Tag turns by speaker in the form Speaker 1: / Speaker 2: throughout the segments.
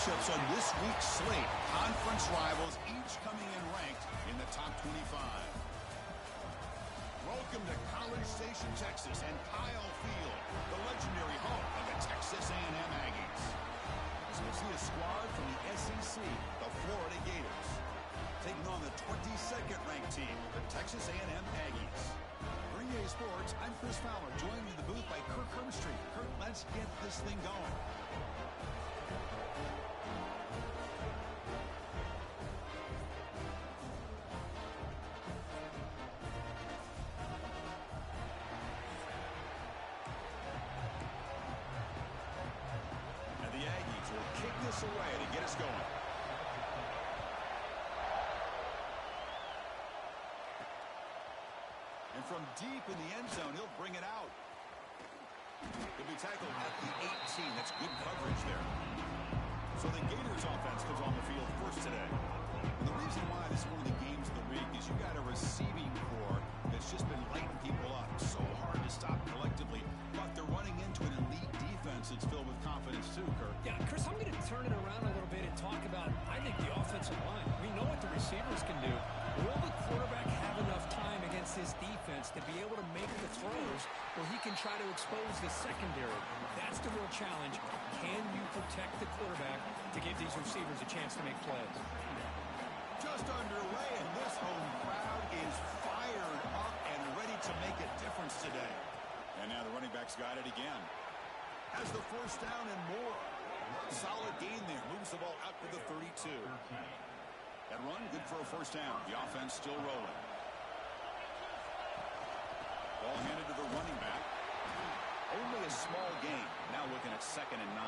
Speaker 1: matchups on this week's slate. Conference rivals, each coming in ranked in the top 25. Welcome to College Station, Texas, and Kyle Field, the legendary home of the Texas A&M Aggies. As we'll see a squad from the SEC, the Florida Gators, taking on the 22nd ranked team, the Texas A&M Aggies. For EA Sports, I'm Chris Fowler, joined in the booth by Kirk Herbstreit. Kirk, let's get this thing going. And the Aggies will kick this away to get us going. And from deep in the end zone, he'll bring it out. He'll be tackled at the 18. That's good coverage there. So the Gators offense comes on the field first today. And the reason why this is one of the games of the week is you got a receiving core that's just been lighting people up. So hard to stop collectively. But they're running into an elite defense that's filled with confidence too, Kirk.
Speaker 2: Yeah, Chris, I'm going to turn it around a little bit and talk about, I think, the offensive line. We know what the receivers can do. Will the quarterback have enough time against this defense to be able to make the throws where he can try to expose the secondary? That's the real challenge. Can you protect the quarterback to give these receivers a chance to make plays?
Speaker 1: Just underway, and this home crowd is fired up and ready to make a difference today. And now the running back's got it again. Has the first down and more. Solid gain there. Moves the ball out to the 32. That run, good for a first down. The offense still rolling. Ball handed to the running back. Only a small gain. Now looking at 2nd and 9.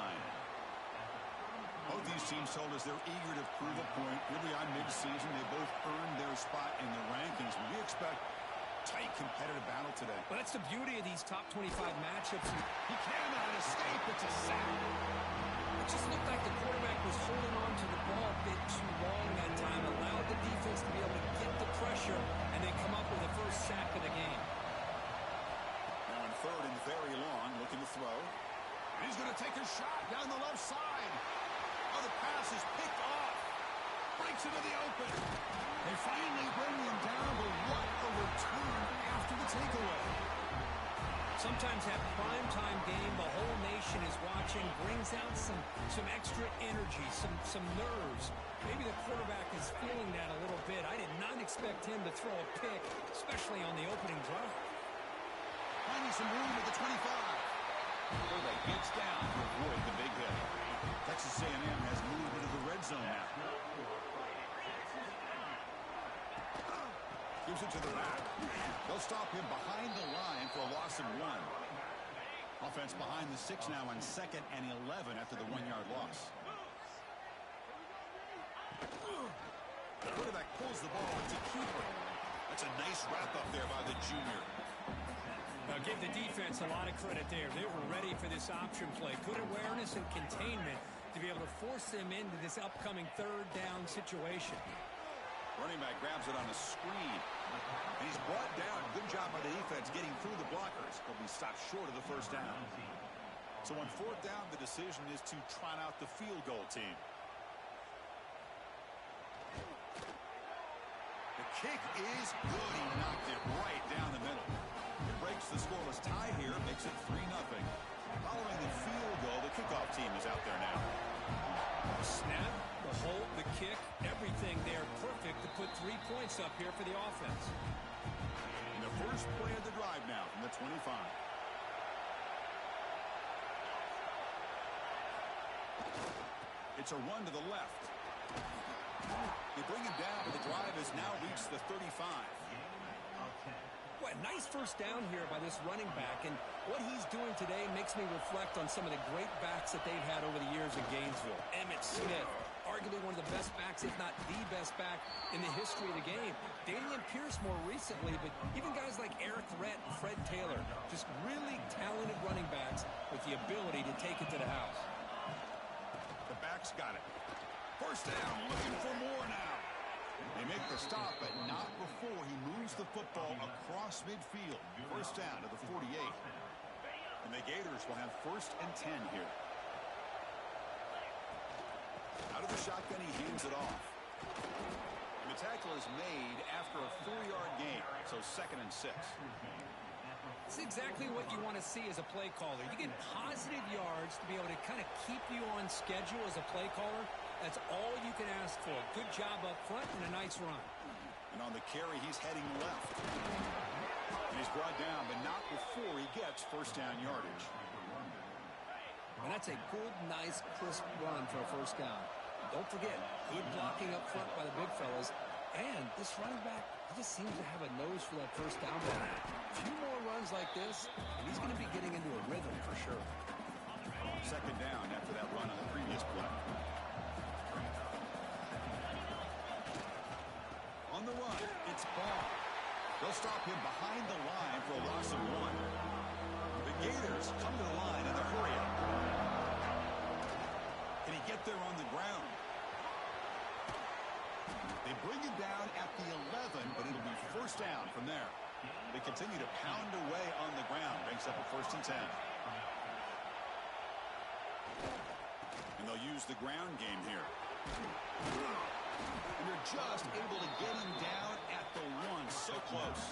Speaker 1: Both these teams told us they're eager to prove a point. Really on midseason, they both earned their spot in the rankings. We expect tight competitive battle today.
Speaker 2: Well, that's the beauty of these top 25 matchups.
Speaker 1: He cannot escape. It's a sack.
Speaker 2: It just looked like the quarterback was holding on to the ball a bit too long that time, allowed the defense to be able to get the pressure and then come up with the first sack of the game.
Speaker 1: Now in 3rd and very long, looking to throw. And he's going to take a shot down the left side. Oh, the pass is picked off. Breaks into the open. They finally bring him down, but what a return after the takeaway.
Speaker 2: Sometimes that primetime game, the whole nation is watching, brings out some extra energy, some nerves. Maybe the quarterback is feeling that a little bit. I did not expect him to throw a pick, especially on the opening drive.
Speaker 1: Finding some room at the 25. Quarterback gets down to avoid the big hit. Texas A&M has moved into the red zone now. Gives it to the back. They'll stop him behind the line for a loss of 1. Offense behind the 6 now on 2nd and 11 after the 1-yard loss. The quarterback pulls the ball. It's a keeper. That's a nice wrap-up there by the junior.
Speaker 2: Now give the defense a lot of credit there. They were ready for this option play. Good awareness and containment to be able to force them into this upcoming 3rd down situation.
Speaker 1: Running back grabs it on a screen. And he's brought down. Good job by the defense getting through the blockers. He'll be stopped short of the first down. So on 4th down, the decision is to trot out the field goal team. The kick is good. He knocked it right down the middle. It breaks the scoreless tie here. Makes it 3-0. Following the field goal, the kickoff team is out there now.
Speaker 2: The snap, the hold, the kick, everything there perfect to put 3 points up here for the offense.
Speaker 1: And the first play of the drive now from the 25. It's a run to the left. They bring him down, but the drive has now reached the 35.
Speaker 2: Boy, nice first down here by this running back, and what he's doing today makes me reflect on some of the great backs that they've had over the years in Gainesville. Emmitt Smith, arguably one of the best backs, if not the best back in the history of the game. Damian Pierce more recently, but even guys like Eric Rhett and Fred Taylor, just really talented running backs with the ability to take it to the house.
Speaker 1: The back's got it. First down, looking for more now. They make the stop, but not before he moves the football across midfield. First down to the 48. And the Gators will have 1st and 10 here. Out of the shotgun, he hands it off. The tackle is made after a 4-yard gain, so 2nd and 6.
Speaker 2: It's exactly what you want to see as a play caller. You get positive yards to be able to kind of keep you on schedule as a play caller. That's all you can ask for. Good job up front and a nice run.
Speaker 1: And on the carry, he's heading left. And he's brought down, but not before he gets first down yardage.
Speaker 2: And that's a good, nice, crisp run for a first down. Don't forget, good blocking up front by the big fellas. And this running back, he just seems to have a nose for that first down ball. A few more runs like this, and he's going to be getting into a rhythm for sure.
Speaker 1: 2nd down after that run on the previous play. On the run, it's Ball. They'll stop him behind the line for a loss of 1. The Gators come to the line in the hurry-up. Can he get there on the ground? They bring it down at the 11, but it'll be first down from there. They continue to pound away on the ground. Makes up a 1st and 10. And they'll use the ground game here. And they're just able to get him down at the 1. So close.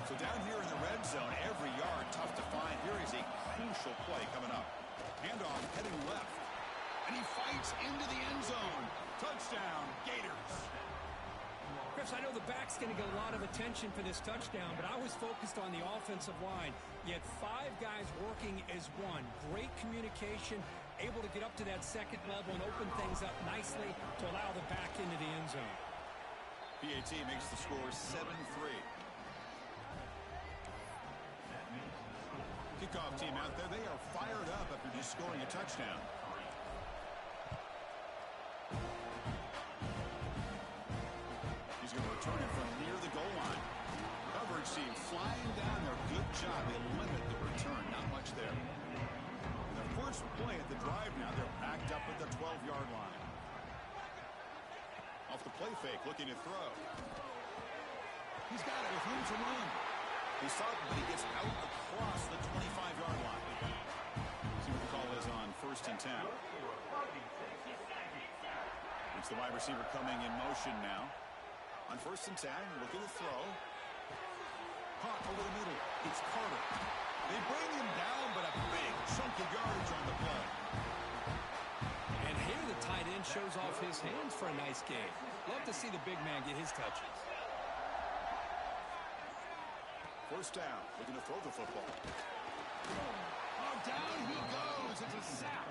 Speaker 1: So down here in the red zone, every yard tough to find. Here is a crucial play coming up. Handoff heading left. And he fights into the end zone. Touchdown, Gators.
Speaker 2: Chris, I know the back's going to get a lot of attention for this touchdown, but I was focused on the offensive line. You had 5 guys working as one. Great communication, able to get up to that 2nd level and open things up nicely to allow the back into the end zone.
Speaker 1: PAT makes the score 7-3. Kickoff team out there. They are fired up after just scoring a touchdown. He's going to return it from near the goal line. Coverage team flying down there. Good job. They limit the return. Not much there. Their first play at the drive now. They're backed up at the 12-yard line. Off the play fake, looking to throw. He's got it with room to run. He saw it, but he gets out across the 25-yard line. See what the call is on 1st and 10. It's the wide receiver coming in motion now. On 1st and 10, looking to throw. Caught over the middle. It's Carter. They bring him down, but a big chunk of yardage on the play.
Speaker 2: And here the tight end shows off his hands for a nice game. Love to see the big man get his touches.
Speaker 1: First down, looking to throw the football. Oh, down he goes. It's a sack.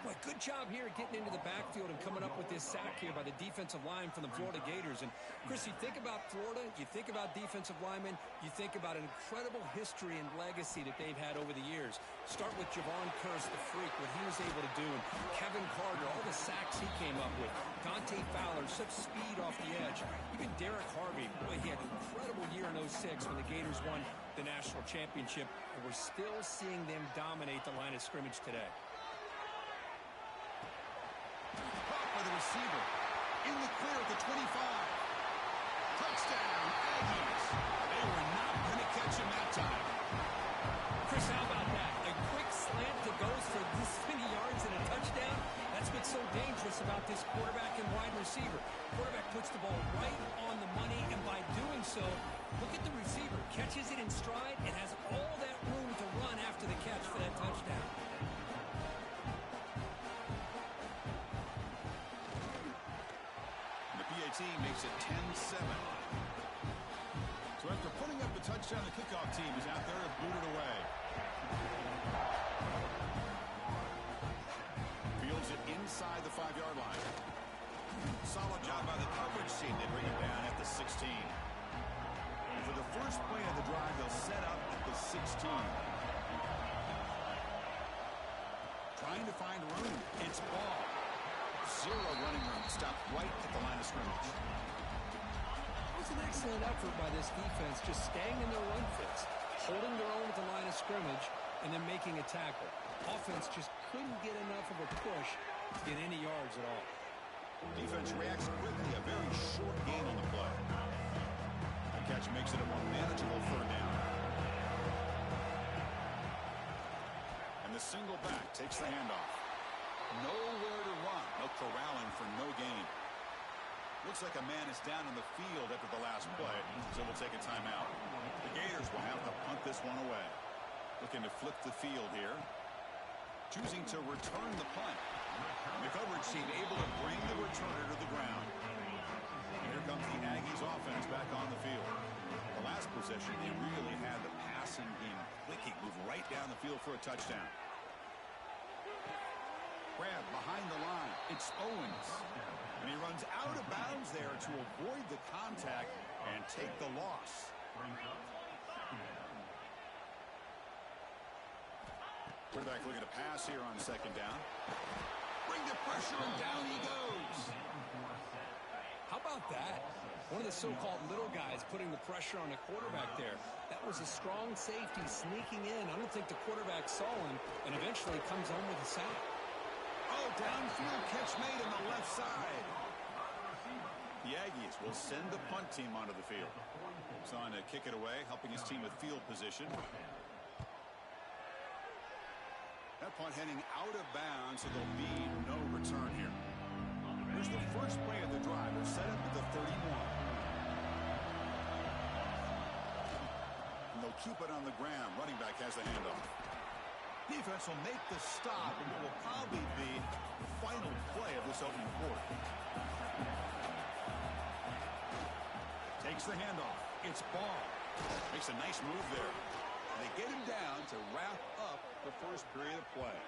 Speaker 2: Boy, good job here getting into the backfield and coming up with this sack here by the defensive line from the Florida Gators. And, Chris, you think about Florida, you think about defensive linemen, you think about an incredible history and legacy that they've had over the years. Start with Javon Kearse, the freak, what he was able to do. And Kevin Carter, all the sacks he came up with. Dante Fowler, such speed off the edge. Even Derek Harvey, boy, he had an incredible year in 06 when the Gators won the national championship. And we're still seeing them dominate the line of scrimmage today.
Speaker 1: By the receiver. In the clear at the 25. Touchdown, Aggies. They were not going to catch him that time.
Speaker 2: Chris, how about that? A quick slant that goes for this many yards and a touchdown. That's what's so dangerous about this quarterback and wide receiver. Quarterback puts the ball right on the money, and by doing so, look at the receiver. Catches it in stride and has all that room to run after the catch for that touchdown.
Speaker 1: Team makes it 10-7. So after putting up the touchdown, the kickoff team is out there to boot it away. Fields it inside the 5-yard line. Solid job by the coverage team. They bring it down at the 16. And for the first play of the drive, they'll set up at the 16. Trying to find room. It's Ball. Zero running room. Stopped right at the line of scrimmage.
Speaker 2: It was an excellent effort by this defense, just staying in their run fits, holding their own at the line of scrimmage, and then making a tackle. Offense just couldn't get enough of a push to get any yards at all.
Speaker 1: Defense reacts quickly. A very short gain on the play. The catch makes it a more manageable 3rd down. And the single back takes the handoff. Nowhere to run. No Now corralling for no gain. Looks like a man is down in the field after the last play, so we'll take a timeout. The Gators will have to punt this one away. Looking to flip the field here. Choosing to return the punt. The coverage team able to bring the returner to the ground. Here comes the Aggies offense back on the field. The last possession, they really had the passing game clicking. Move right down the field for a touchdown. Grab behind the line. It's Owens. And he runs out of bounds there to avoid the contact and take the loss. Quarterback looking to pass here on second down. Bring the pressure and down he goes.
Speaker 2: How about that? One of the so-called little guys putting the pressure on the quarterback there. That was a strong safety sneaking in. I don't think the quarterback saw him and eventually comes home with a sack.
Speaker 1: Oh, downfield catch made on the left side. The Aggies will send the punt team onto the field. He's on to kick it away, helping his team with field position. That punt heading out of bounds, so there'll be no return here. Here's the first play of the drive. They're set up at the 31. And they'll keep it on the ground. Running back has the handoff. Defense will make the stop, and it will probably be the final play of this opening quarter. Takes the handoff. It's Ball. Makes a nice move there. And they get him down to wrap up the first period of play.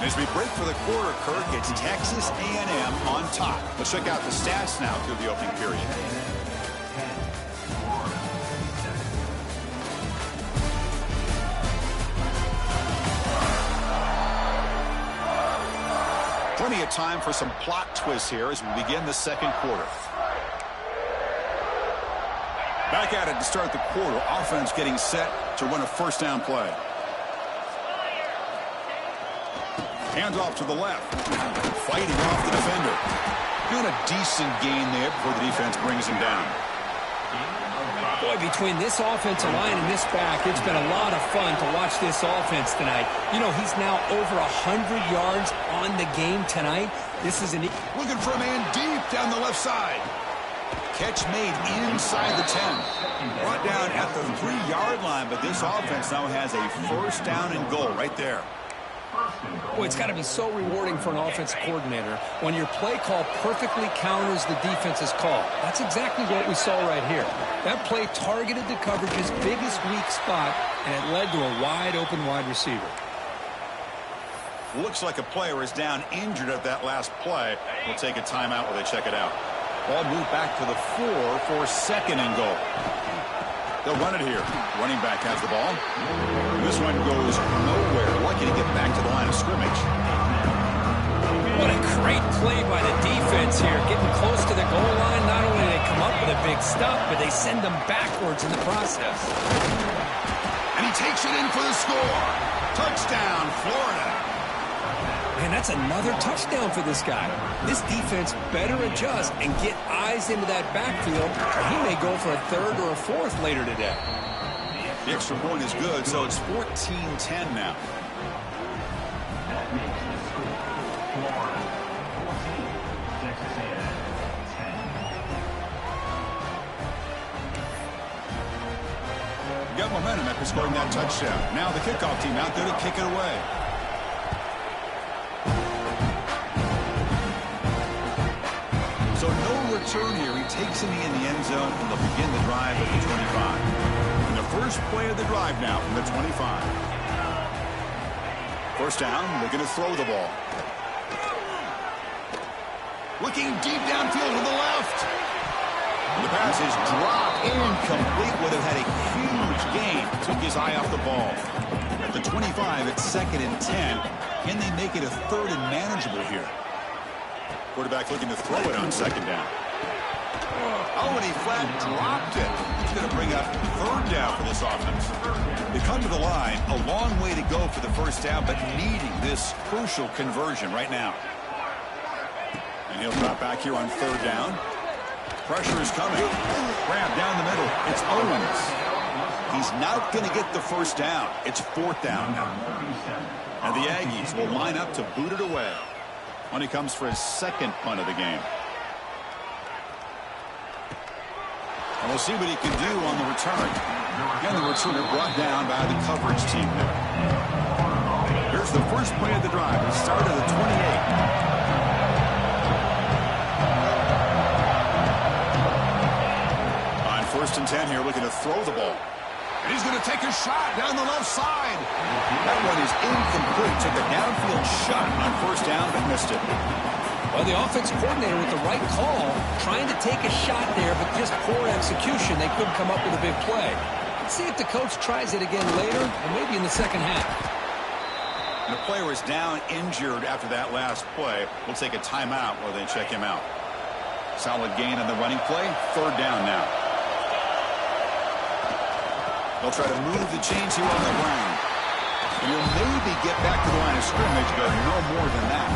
Speaker 1: As we break for the quarter, Kirk, it's Texas A&M on top. Let's check out the stats now through the opening period. Plenty of time for some plot twists here as we begin the second quarter. Back at it to start the quarter. Offense getting set to run a first down play. Hands off to the left. Fighting off the defender. Got a decent gain there before the defense brings him down.
Speaker 2: Boy, between this offensive line and this back, it's been a lot of fun to watch this offense tonight. You know, he's now over 100 yards on the game tonight. This is
Speaker 1: looking for a man deep down the left side. Catch made inside the 10. Brought down at the 3-yard line, but this offense now has a first down and goal right there.
Speaker 2: Boy, it's got to be so rewarding for an offensive coordinator when your play call perfectly counters the defense's call. That's exactly what we saw right here. That play targeted the coverage's biggest weak spot, and it led to a wide-open wide receiver.
Speaker 1: Looks like a player is down injured at that last play. We'll take a timeout while they check it out. Ball moved back to the 4 for second and goal. They'll run it here. Running back has the ball. This one goes nowhere. Lucky to get back to the line of scrimmage.
Speaker 2: What a great play by the defense here. Getting close to the goal line. Not only do they come up with a big stop, but they send them backwards in the process.
Speaker 1: And he takes it in for the score. Touchdown, Florida.
Speaker 2: Man, that's another touchdown for this guy. This defense better adjust and get eyes into that backfield, or he may go for a third or a fourth later today.
Speaker 1: The extra point is good, so it's 14-10 now. Got momentum after scoring that touchdown. Now the kickoff team out there to kick it away. So no return here. He takes it in the end zone, and they'll begin the drive at the 25. And the first play of the drive now from the 25. First down, looking to throw the ball. Looking deep downfield to the left. The pass is dropped incomplete. Would have had a huge gain. Took his eye off the ball. At the 25, it's 2nd and 10. Can they make it a 3rd and manageable here? Quarterback looking to throw it on 2nd down. Oh, and he flat dropped it. He's going to bring up 3rd down for this offense. They come to the line, a long way to go for the first down, but needing this crucial conversion right now. And he'll drop back here on 3rd down. Pressure is coming. Grab down the middle. It's Owens. He's not going to get the first down. It's 4th down now. And the Aggies will line up to boot it away when he comes for his 2nd punt of the game. And we'll see what he can do on the return. Again, the returner brought down by the coverage team there. Here's the first play of the drive. It started at the 28. On 1st and 10 here, looking to throw the ball. And he's going to take a shot down the left side. That one is incomplete. Took a downfield shot on 1st down, but missed it.
Speaker 2: Well, the offense coordinator with the right call, trying to take a shot there, but just poor execution. They couldn't come up with a big play. Let's see if the coach tries it again later, or maybe in the second half.
Speaker 1: The player is down injured after that last play. We'll take a timeout while they check him out. Solid gain on the running play. 3rd down now. They'll try to move the chains here on the ground. And he'll maybe get back to the line of scrimmage, but no more than that.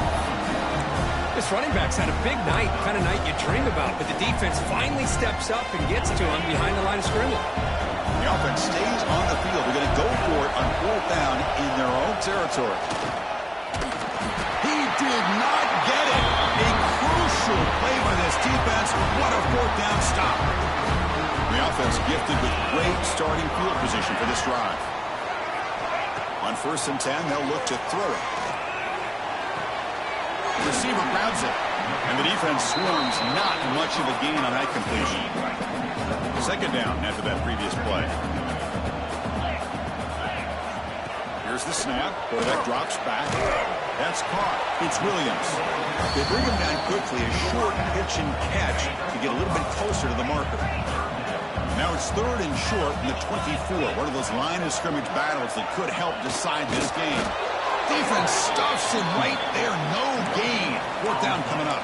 Speaker 2: This running back's had a big night, kind of night you dream about, but the defense finally steps up and gets to him behind the line of scrimmage.
Speaker 1: The offense stays on the field. They're going to go for it on 4th down in their own territory. He did not get it. A crucial play by this defense. What a 4th down stop. The offense gifted with great starting field position for this drive. On 1st and 10, they'll look to throw it. The receiver grabs it, and the defense swarms. Not much of a gain on that completion. 2nd down after that previous play. Here's the snap. Quarterback drops back. That's caught. It's Williams. They bring him down quickly, a short pitch and catch to get a little bit closer to the marker. Now it's 3rd and short from the 24. One of those line of scrimmage battles that could help decide this game. Defense stuffs him right there. No gain. 4th down coming up.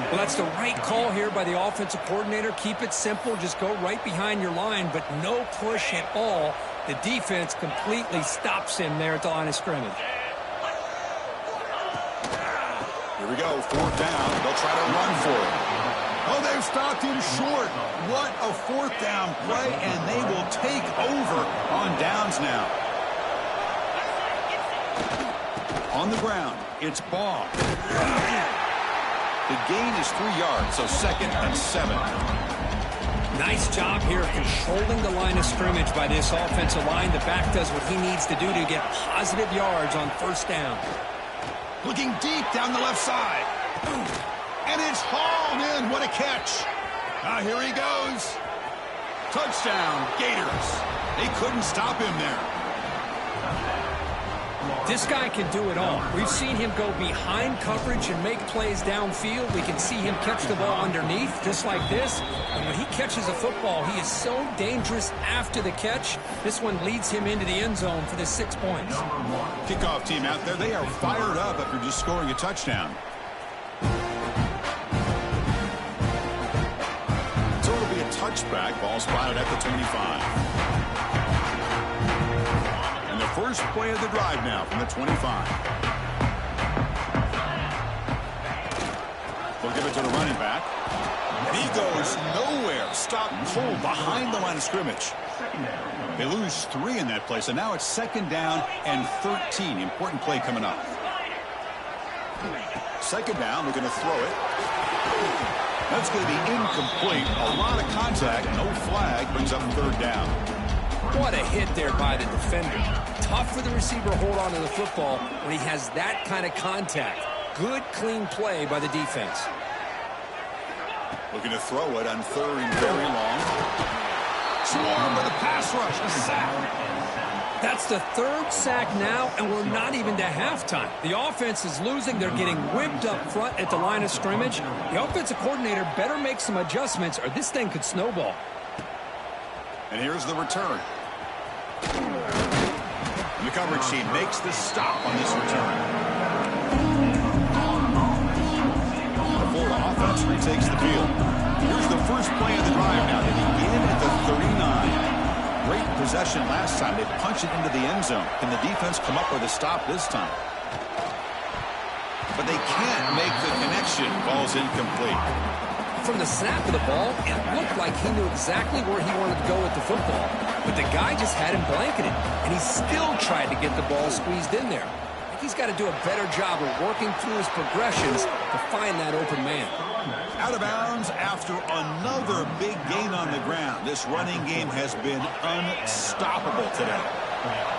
Speaker 2: Well, that's the right call here by the offensive coordinator. Keep it simple. Just go right behind your line, but no push at all. The defense completely stops him there at the line of scrimmage.
Speaker 1: Here we go. 4th down. They'll try to run for it. Oh, they've stopped him short. What a 4th down play, and they will take over on downs now. On the ground, it's Baugh. The gain is 3 yards, so 2nd and 7.
Speaker 2: Nice job here of controlling the line of scrimmage by this offensive line. The back does what he needs to do to get positive yards on 1st down.
Speaker 1: Looking deep down the left side. And it's hauled in. What a catch. Here he goes. Touchdown, Gators. They couldn't stop him there.
Speaker 2: This guy can do it all. We've seen him go behind coverage and make plays downfield. We can see him catch the ball underneath, just like this. And when he catches a football, he is so dangerous after the catch. This one leads him into the end zone for the 6 points.
Speaker 1: Kickoff team out there, they are fired up after just scoring a touchdown. So it'll be a touchback. Ball spotted at the 25. First play of the drive now from the 25. They'll give it to the running back. And he goes nowhere. Stop cold behind the line of scrimmage. They lose 3 in that play, so now it's 2nd down and 13. Important play coming up. 2nd down, they're going to throw it. That's going to be incomplete. A lot of contact, no flag, brings up 3rd down.
Speaker 2: What a hit there by the defender. Tough for the receiver to hold on to the football when he has that kind of contact. Good, clean play by the defense.
Speaker 1: Looking to throw it on 3rd and very long. Swarm with a pass rush. A sack.
Speaker 2: That's the 3rd sack now, and we're not even to halftime. The offense is losing. They're getting whipped up front at the line of scrimmage. The offensive coordinator better make some adjustments, or this thing could snowball.
Speaker 1: And here's the return. And the coverage team makes the stop on this return. The Florida offense retakes the field. Here's the first play of the drive now. They begin at the 39. Great possession last time. They punch it into the end zone. Can the defense come up with a stop this time? But they can't make the connection. Ball's incomplete.
Speaker 2: From the snap of the ball, it looked like he knew exactly where he wanted to go with the football. But the guy just had him blanketed, and he still tried to get the ball squeezed in there. I think he's got to do a better job of working through his progressions to find that open man.
Speaker 1: Out of bounds after another big gain on the ground. This running game has been unstoppable today.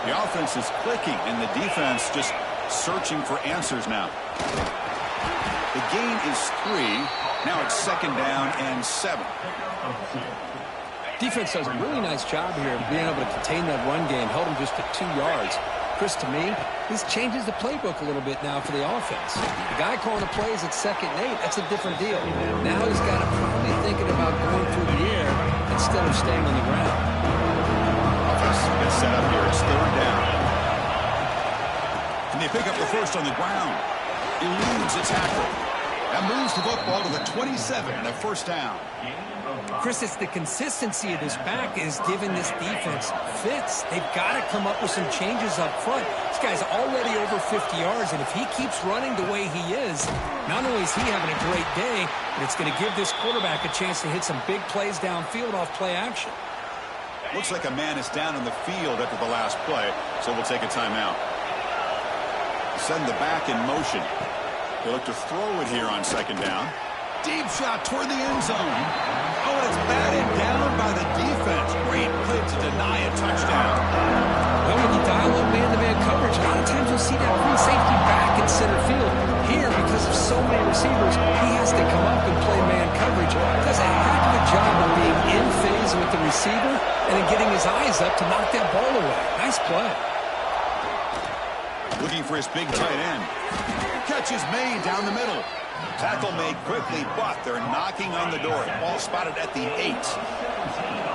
Speaker 1: The offense is clicking, and the defense just searching for answers now. The gain is 3. Now it's 2nd down and 7.
Speaker 2: Defense does a really nice job here of being able to contain that run game. Held him just to 2 yards. Chris, to me, this changes the playbook a little bit now for the offense. The guy calling the plays at 2nd and 8, that's a different deal. Now he's got to probably thinking about going through the air instead of staying on the ground.
Speaker 1: Offense gets set up here. It's 3rd down. And they pick up the first on the ground. Eludes a tackle. That moves the football to the 27 and a 1st down.
Speaker 2: Chris, it's the consistency of this back is giving this defense fits. They've got to come up with some changes up front. This guy's already over 50 yards, and if he keeps running the way he is, not only is he having a great day, but it's going to give this quarterback a chance to hit some big plays downfield off play action.
Speaker 1: Looks like a man is down on the field after the last play, so we'll take a timeout. Send the back in motion. They look to throw it here on 2nd down. Deep shot toward the end zone. Oh, it's batted down by the defense. Great play to deny a touchdown.
Speaker 2: Well, when you dial up man-to-man coverage, a lot of times you'll see that free safety back in center field. Here, because of so many receivers, he has to come up and play man coverage. Does a heck of a job of being in phase with the receiver and then getting his eyes up to knock that ball away. Nice play.
Speaker 1: Looking for his big tight end. Catch is made down the middle. Tackle made quickly, but they're knocking on the door. Ball spotted at the 8.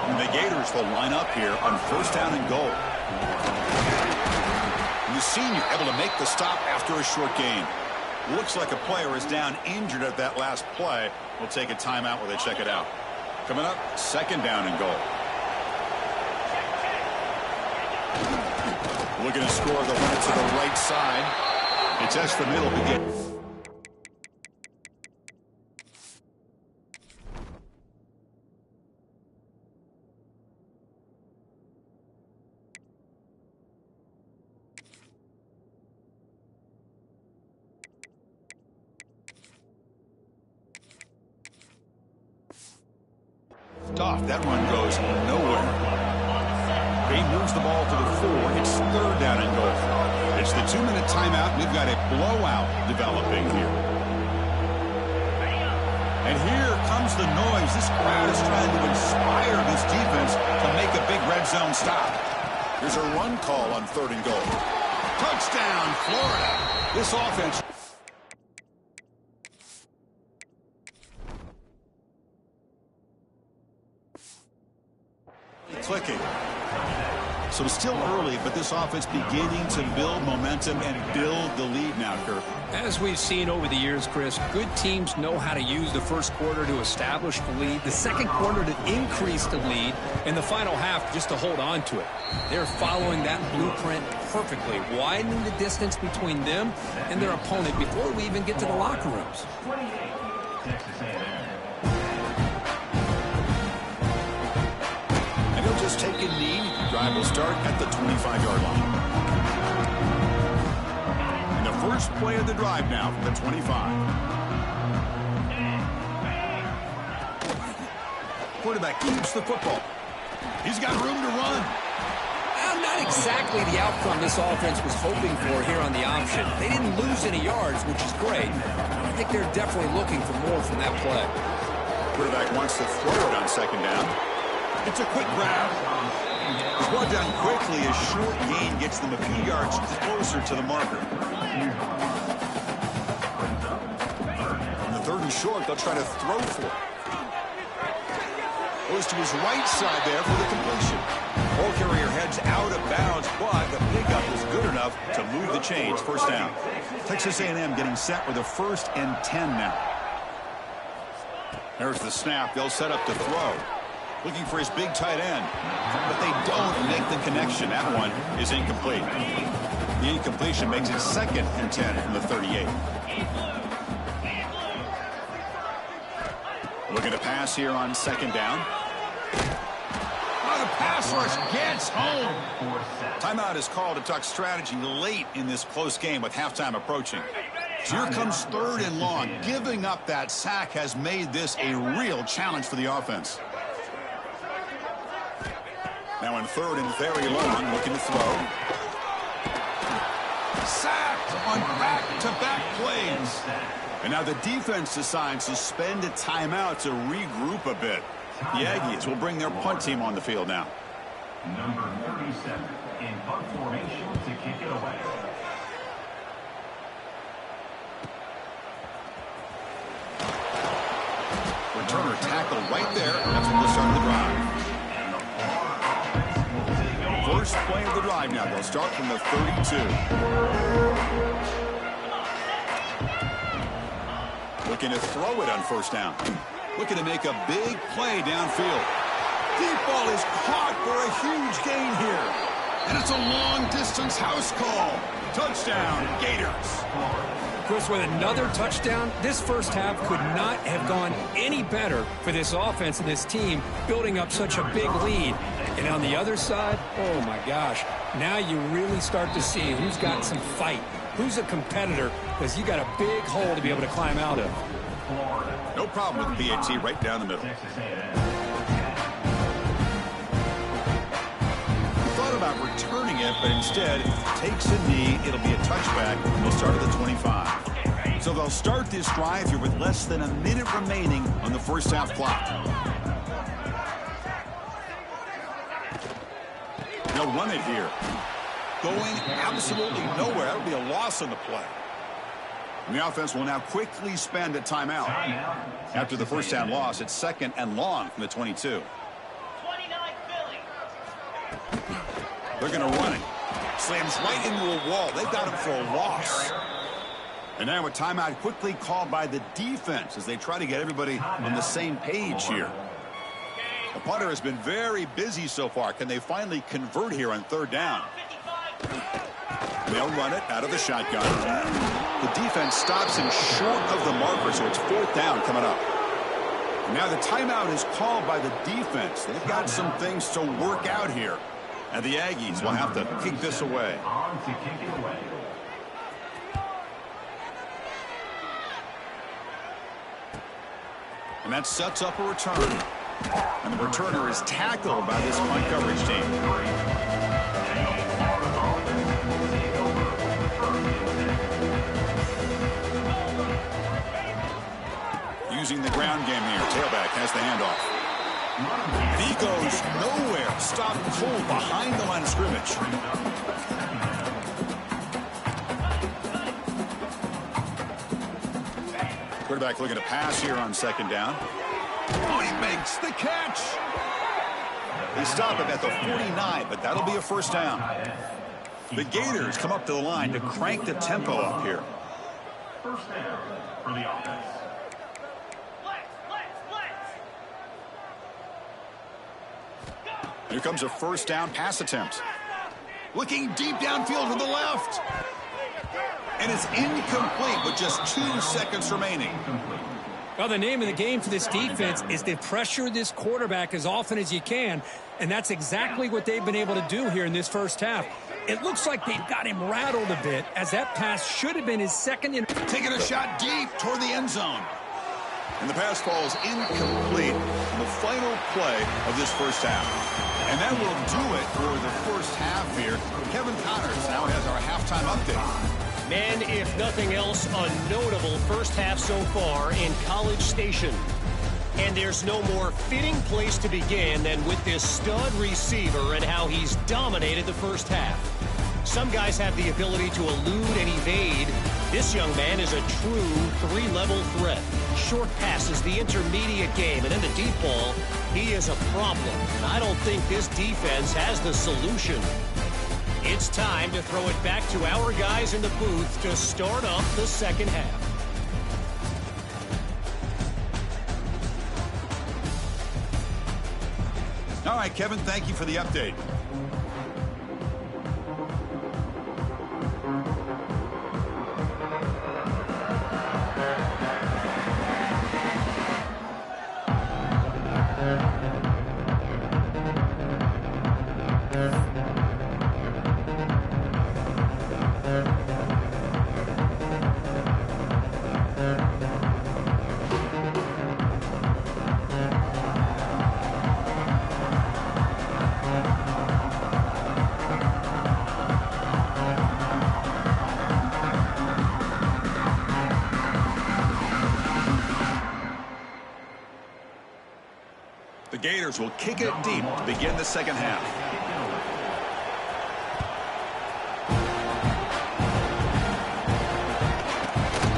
Speaker 1: And the Gators will line up here on first down and goal. And the senior able to make the stop after a short gain. Looks like a player is down injured at that last play. We'll take a timeout while they check it out. Coming up, second down and goal. Looking to score the one to the right side. It tests the middle to get. Off. That run goes nowhere. He moves the ball to the 4. It's third down and goal. It's the 2-minute timeout. We've got a blowout developing here. And here comes the noise. This crowd is trying to inspire this defense to make a big red zone stop. There's a run call on third and goal. Touchdown, Florida. This offense. Clicking. So still early, but this offense beginning to build momentum and build the lead now, Kirk.
Speaker 2: As we've seen over the years, Chris, good teams know how to use the first quarter to establish the lead, the second quarter to increase the lead, and the final half just to hold on to it. They're following that blueprint perfectly, widening the distance between them and their opponent before we even get to the locker rooms.
Speaker 1: Just take a knee. Drive will start at the 25-yard line. And the first play of the drive now from the 25. Quarterback keeps the football. He's got room to run.
Speaker 2: Well, not exactly the outcome this offense was hoping for here on the option. They didn't lose any yards, which is great. I think they're definitely looking for more from that play.
Speaker 1: Quarterback wants to throw it on second down. It's a quick grab. Brought down quickly. A short gain gets them a few yards closer to the marker. On the third and short, they'll try to throw for it. Goes to his right side there for the completion. Ball carrier heads out of bounds, but the pickup is good enough to move the chains. First down. Texas A&M getting set with a 1st and 10 now. There's the snap. They'll set up to throw. Looking for his big tight end, but they don't make the connection. That one is incomplete. The incompletion makes it 2nd and 10 from the 38. Looking to pass here on second down. Oh, the pass rush gets home. Timeout is called to talk strategy late in this close game with halftime approaching. So here comes 3rd and long. Giving up that sack has made this a real challenge for the offense. Now in 3rd and very long, looking to throw. Sacked on back-to-back plays. And now the defense decides to spend a timeout to regroup a bit. The Aggies will bring their punt team on the field now.
Speaker 3: Number 37 in punt formation to kick it away.
Speaker 1: Returner tackled right there. That's when they'll start the drive. First play of the drive now. They'll start from the 32. Looking to throw it on first down. Looking to make a big play downfield. Deep ball is caught for a huge gain here. And it's a long-distance house call. Touchdown, Gators.
Speaker 2: Chris, with another touchdown, this first half could not have gone any better for this offense and this team, building up such a big lead. And on the other side, oh my gosh, now you really start to see who's got some fight, who's a competitor, because you got a big hole to be able to climb out of.
Speaker 1: No problem with the BAT right down the middle. About returning it, but instead takes a knee. It'll be a touchback. They'll start at the 25. So they'll start this drive here with less than a minute remaining on the first half clock. They'll run it here. going absolutely nowhere. That would be a loss on the play. And the offense will now quickly spend a timeout. After the first down loss, it's 2nd and long from the 22. They're going to run it. Slams right into a wall. They've got him for a loss. And now a timeout quickly called by the defense as they try to get everybody on the same page here. The punter has been very busy so far. Can they finally convert here on 3rd down? They'll run it out of the shotgun. The defense stops him short of the marker, so it's 4th down coming up. And now the timeout is called by the defense. They've got some things to work out here. And the Aggies will have to kick this away. And that sets up a return. And the returner is tackled by this punt coverage team. Using the ground game here. Tailback has the handoff. He goes nowhere. Stopped cold behind the line of scrimmage. Quarterback looking to pass here on 2nd down. Oh, he makes the catch. They stop him at the 49, but that'll be a 1st down. The Gators come up to the line to crank the tempo up here.
Speaker 3: 1st down for the offense.
Speaker 1: Here comes a 1st down pass attempt. Looking deep downfield to the left. And it's incomplete with just 2 seconds remaining.
Speaker 2: Well, the name of the game for this defense is to pressure this quarterback as often as you can, and that's exactly what they've been able to do here in this first half. It looks like they've got him rattled a bit, as that pass should have been his second.
Speaker 1: Taking a shot deep toward the end zone. And the pass falls incomplete in the final play of this first half. And that will do it for the first half here. Kevin Connors now has our halftime update.
Speaker 4: Man, if nothing else, a notable first half so far in College Station. And there's no more fitting place to begin than with this stud receiver and how he's dominated the first half. Some guys have the ability to elude and evade. This young man is a true 3-level threat. Short passes, the intermediate game, and then the deep ball, he is a problem. And I don't think this defense has the solution. It's time to throw it back to our guys in the booth to start off the second half.
Speaker 1: All right, Kevin, thank you for the update. The Gators will kick it deep to begin the second half.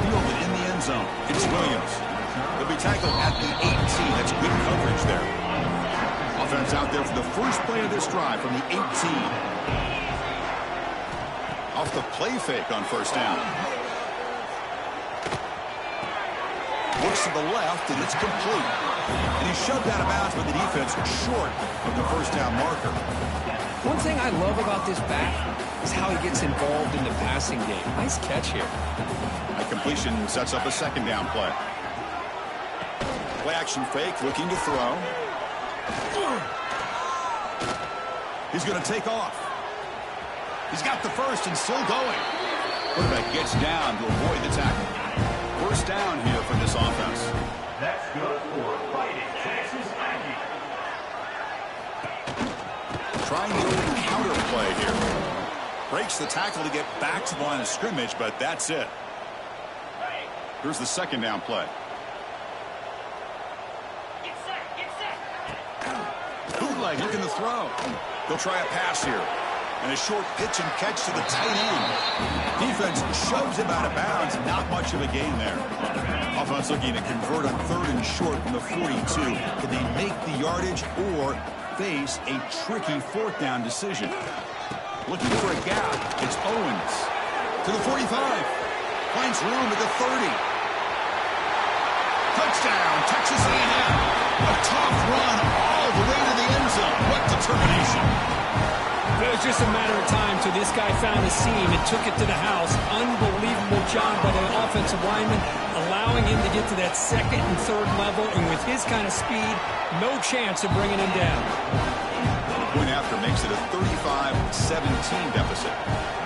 Speaker 1: Fielded in the end zone. It's Williams. He'll be tackled at the 18. That's good coverage there. Offense out there for the first play of this drive from the 18. Off the play fake on 1st down. Looks to the left, and it's complete. And he's shoved out of bounds by the defense short of the 1st down marker.
Speaker 2: One thing I love about this back is how he gets involved in the passing game. Nice catch here.
Speaker 1: A completion sets up a 2nd down play. Play action fake, looking to throw. He's going to take off. He's got the first and still going. Quarterback gets down to avoid the tackle. 1st down here for this offense.
Speaker 3: That's good for Fighting Texas Aggies.
Speaker 1: Trying to go counter play here. Breaks the tackle to get back to the line of scrimmage, but that's it. Here's the 2nd down play. Bootleg looking to throw. He'll try a pass here. And a short pitch and catch to the tight end. Defense shoves him out of bounds. Not much of a gain there. Offense looking to convert on 3rd and short from the 42. Can they make the yardage or face a tricky 4th down decision? Looking for a gap. It's Owens to the 45. Finds room at the 30. Touchdown, Texas A&M. A tough run all the way to the end zone. What determination.
Speaker 2: It was just a matter of time till this guy found a seam and took it to the house. Unbelievable job by the offensive lineman, allowing him to get to that 2nd and 3rd level. And with his kind of speed, no chance of bringing him down.
Speaker 1: Point after makes it a 35-17 deficit.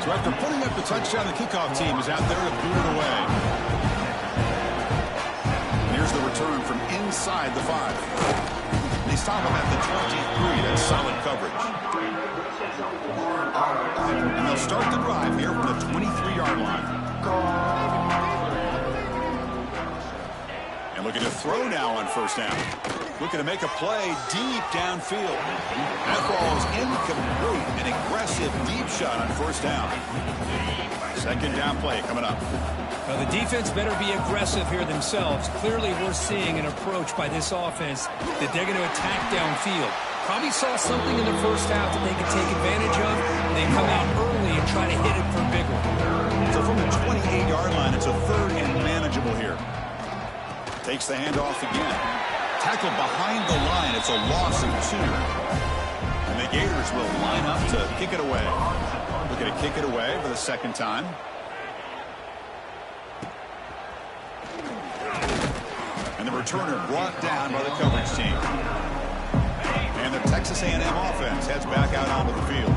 Speaker 1: So after putting up the touchdown, the kickoff team is out there to boot it away. Here's the return from inside the 5. They stop him at the 23. That's solid coverage. And they'll start the drive here from the 23-yard line. And looking to throw now on 1st down. Looking to make a play deep downfield. That ball is incomplete. An aggressive deep shot on 1st down. 2nd down play coming up.
Speaker 2: Well, the defense better be aggressive here themselves. Clearly, we're seeing an approach by this offense that they're going to attack downfield. Probably saw something in the 1st half that they could take advantage of. They come out early and try to hit it for a big one.
Speaker 1: So from the 28-yard line, it's a 3rd and manageable here. Takes the handoff again. Tackled behind the line. It's a loss of 2. And the Gators will line up to kick it away. Looking to kick it away for the 2nd time. And the returner brought down by the coverage team. And the Texas A&M offense heads back out onto the field.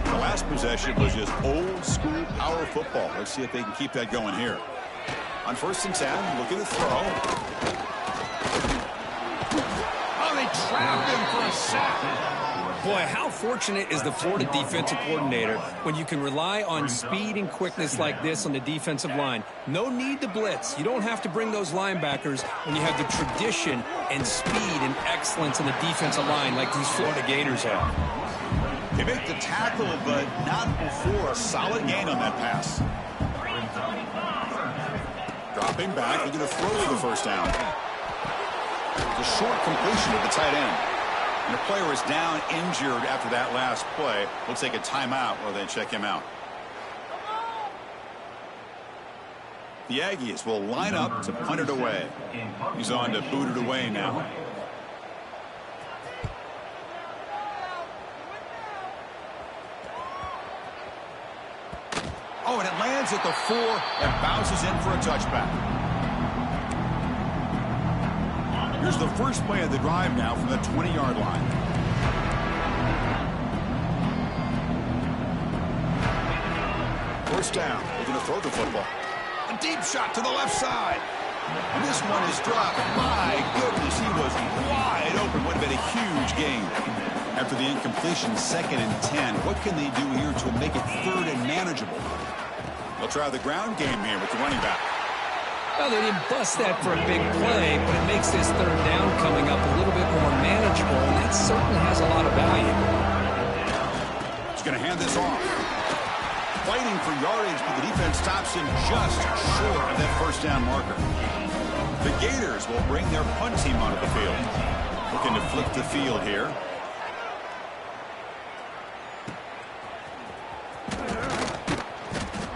Speaker 1: The last possession was just old-school power football. Let's see if they can keep that going here. On 1st and 10, looking to throw. Oh, they trapped him for a sack.
Speaker 2: Boy, how fortunate is the Florida defensive coordinator when you can rely on speed and quickness like this on the defensive line. No need to blitz. You don't have to bring those linebackers when you have the tradition and speed and excellence in the defensive line like these Florida Gators have.
Speaker 1: They make the tackle, but not before a solid gain on that pass. Dropping back, they're going to throw for the 1st down. The short completion to the tight end. And the player is down injured after that last play. We'll take a timeout while they check him out. The Aggies will line up to punt it away. He's on to boot it away now. Oh, and it lands at the 4 and bounces in for a touchback. Here's the first play of the drive now from the 20-yard line. First down. They're going to throw the football. A deep shot to the left side. And this one is dropped. My goodness, he was wide open. Would have been a huge gain. After the incompletion, 2nd and 10. What can they do here to make it 3rd and manageable? They'll try the ground game here with the running back.
Speaker 2: Well, they didn't bust that for a big play, but it makes this 3rd down coming up a little bit more manageable, and that certainly has a lot of value.
Speaker 1: He's going to hand this off. Fighting for yardage, but the defense stops him just short of that 1st down marker. The Gators will bring their punt team onto the field. Looking to flip the field here.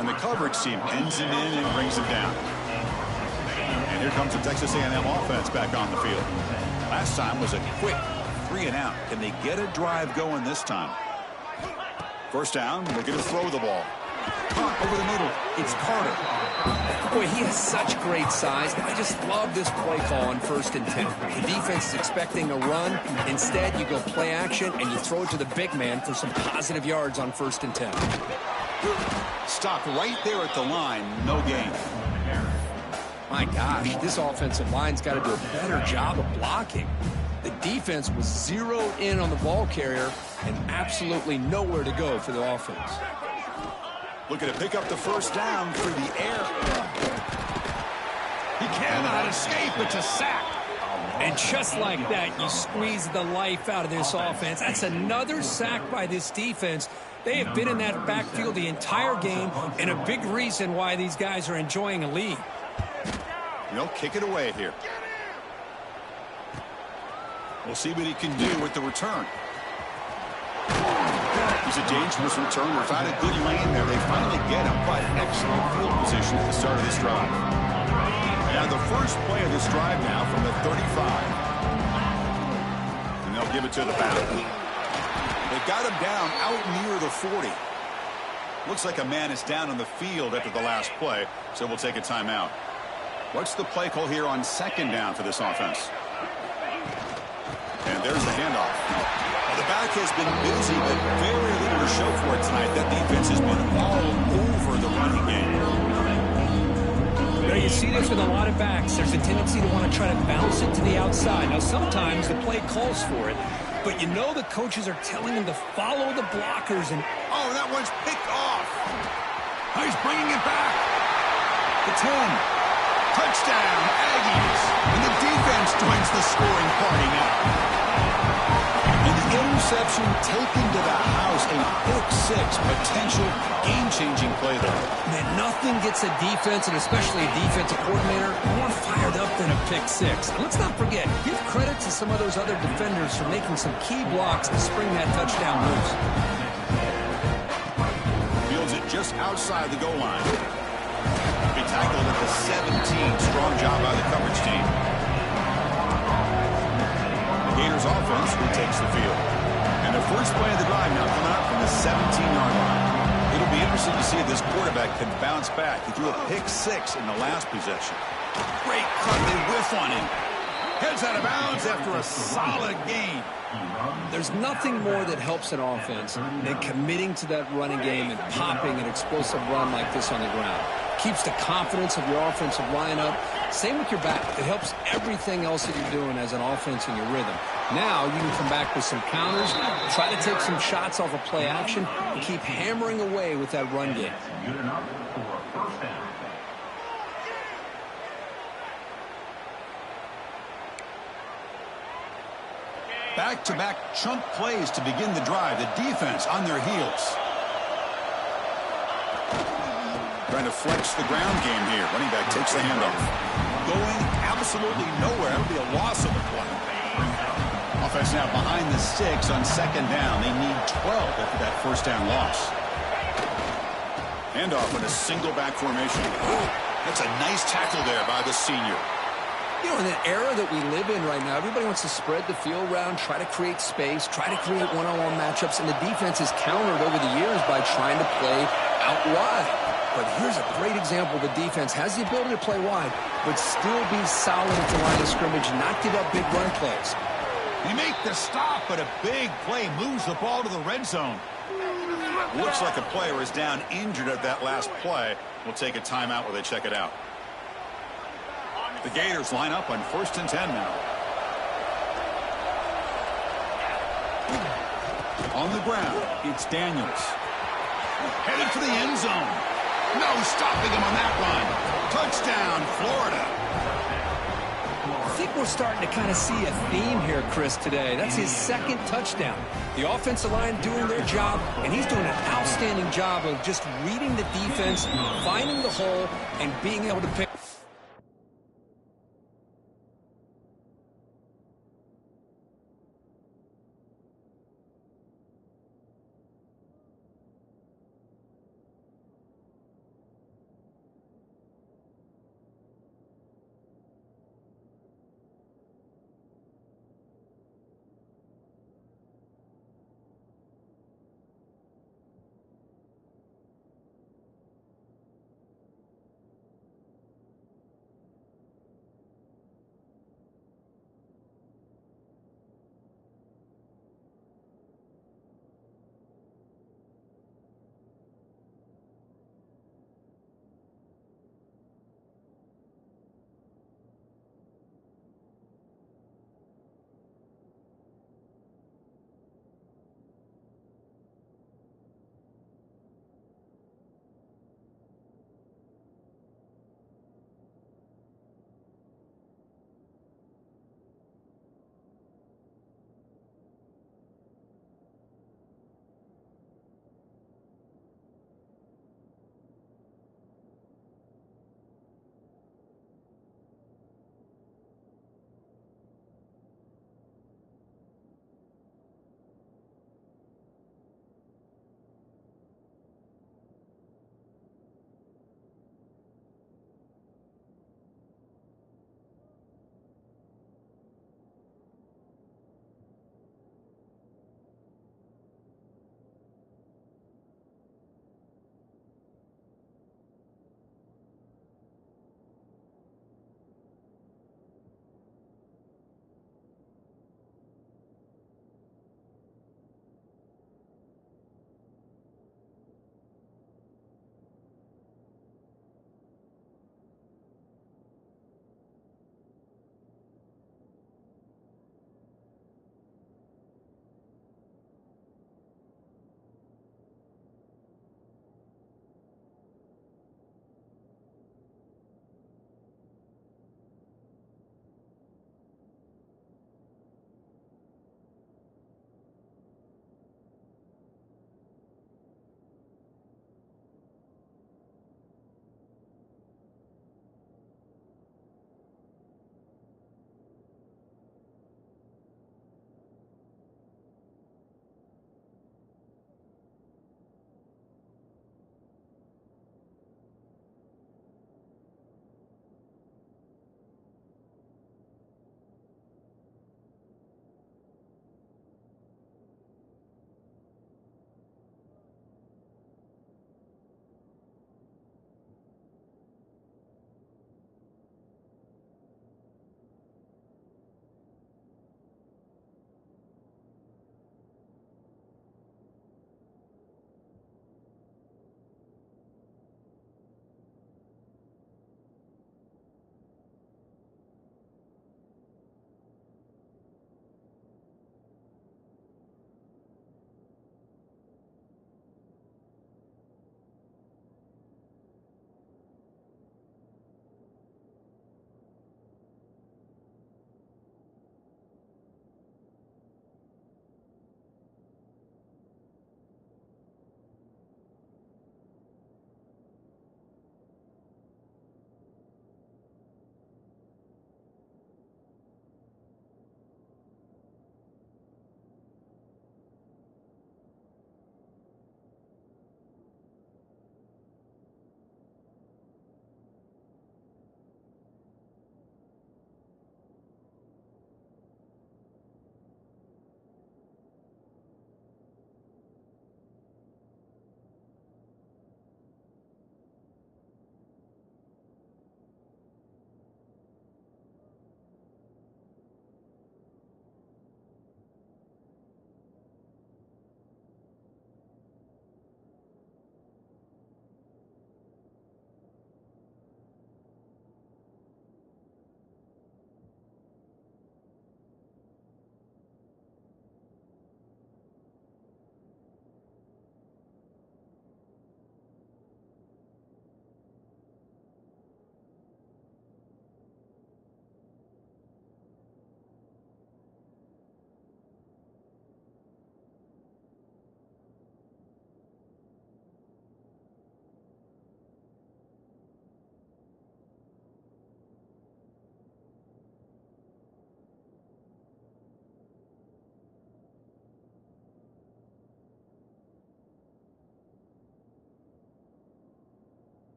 Speaker 1: And the coverage team pins him in and brings him down. And here comes the Texas A&M offense back on the field. Last time was a quick 3 and out. Can they get a drive going this time? 1st down, looking to throw the ball. Caught over the middle. It's Carter.
Speaker 2: Boy, he has such great size. I just love this play call on 1st and 10. The defense is expecting a run. Instead, you go play action, and you throw it to the big man for some positive yards on 1st and 10.
Speaker 1: Stopped right there at the line. No gain.
Speaker 2: My gosh, this offensive line's got to do a better job of blocking. The defense was zeroed in on the ball carrier and absolutely nowhere to go for the offense.
Speaker 1: Looking to pick up the 1st down through the air. He cannot escape. It's a sack.
Speaker 2: And just like that, you squeeze the life out of this offense. That's another sack by this defense. They have been in that backfield the entire game, and a big reason why these guys are enjoying a lead.
Speaker 1: He'll kick it away here. We'll see what he can do with the return. He's a dangerous returner. Found a good lane there. They finally get him, but excellent field position at the start of this drive. Now the first play of this drive now from the 35. And they'll give it to the back. They got him down out near the 40. Looks like a man is down on the field after the last play, so we'll take a timeout. What's the play call here on second down for this offense? And there's the handoff. Well, the back has been busy, but very little to show for it tonight. That defense has been all over the running game.
Speaker 2: You see this with a lot of backs. There's a tendency to want to try to bounce it to the outside. Now, sometimes the play calls for it, but you know the coaches are telling them to follow the blockers. And
Speaker 1: oh, that one's picked off. Oh, he's bringing it back. The 10. Touchdown, Aggies. And the defense joins the scoring party now. And the interception taken to the house. A pick-6 potential game-changing play there.
Speaker 2: Man, nothing gets a defense, and especially a defensive coordinator, more fired up than a pick-6. And let's not forget, give credit to some of those other defenders for making some key blocks to spring that touchdown loose.
Speaker 1: Fields it just outside the goal line. He tackled at the 17. Strong job by the coverage team. The Gators offense retakes the field. And the first play of the drive now coming up from the 17-yard line. It'll be interesting to see if this quarterback can bounce back. He threw a pick-6 in the last possession. Great cut. They whiff on him. Heads out of bounds after a solid gain.
Speaker 2: There's nothing more that helps an offense than committing to that running game and popping an explosive run like this on the ground. Keeps the confidence of your offensive lineup. Same with your back. It helps everything else that you're doing as an offense in your rhythm. Now you can come back with some counters, try to take some shots off of play action, and keep hammering away with that run game.
Speaker 3: Good enough for a first down.
Speaker 1: Back-to-back chunk plays to begin the drive. The defense on their heels. Trying to flex the ground game here. Running back takes the handoff. Going absolutely nowhere. That would be a loss of the play. Offense now behind the 6 on second down. They need 12 after that first down loss. Handoff in a single back formation. That's a nice tackle there by the senior.
Speaker 2: You know, in the era that we live in right now, everybody wants to spread the field around, try to create space, try to create one-on-one matchups, and the defense has countered over the years by trying to play out wide. But here's a great example. The defense has the ability to play wide, but still be solid at the line of scrimmage and not give up big run plays.
Speaker 1: They make the stop, but a big play moves the ball to the red zone. Looks like a player is down injured at that last play. We'll take a timeout while they check it out. The Gators line up on 1st and 10 now. On the ground, it's Daniels. Headed for the end zone. No stopping him on that run. Touchdown, Florida.
Speaker 2: I think we're starting to kind of see a theme here, Chris, today. That's his second touchdown. The offensive line doing their job, and he's doing an outstanding job of just reading the defense, finding the hole, and being able to pick.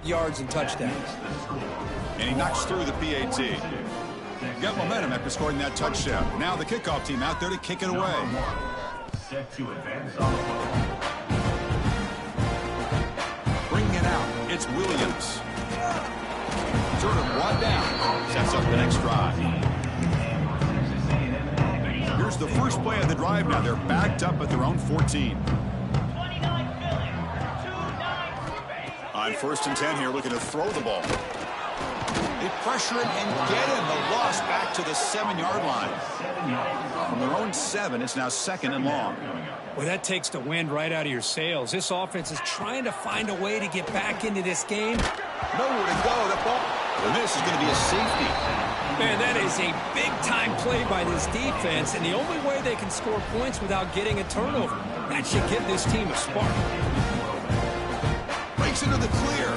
Speaker 2: yards and touchdowns.
Speaker 1: And he knocks through the PAT. Got momentum after scoring that touchdown. Now the kickoff team out there to kick it away.
Speaker 3: Set to advance on the ball.
Speaker 1: Bringing it out, it's Williams. Sort of brought down. Sets up the next drive. Here's the first play of the drive now. They're backed up at their own 14. On 1st and 10 here, looking to throw the ball. They pressure it and get him. The loss back to the 7-yard line. From their own 7, it's now 2nd and long.
Speaker 2: Well, that takes the wind right out of your sails. This offense is trying to find a way to get back into this game.
Speaker 1: Nowhere to go. The ball. And this is going to be a safety.
Speaker 2: Man, that is a big-time play by this defense, and the only way they can score points without getting a turnover. That should give this team a spark.
Speaker 1: Breaks into the clear.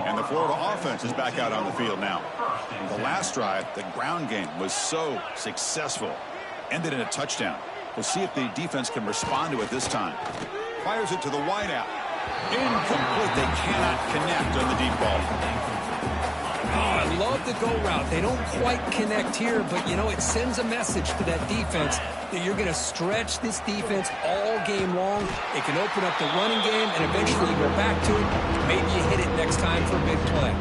Speaker 1: And the Florida offense is back out on the field now. The last drive, the ground game, was so successful. Ended in a touchdown. We'll see if the defense can respond to it this time. Fires it to the wideout. Incomplete. They cannot connect on the deep ball.
Speaker 2: Oh, I love the go route. They don't quite connect here, but, you know, it sends a message to that defense that you're going to stretch this defense all game long. It can open up the running game, and eventually you go back to it. Maybe you hit it next time for a big play.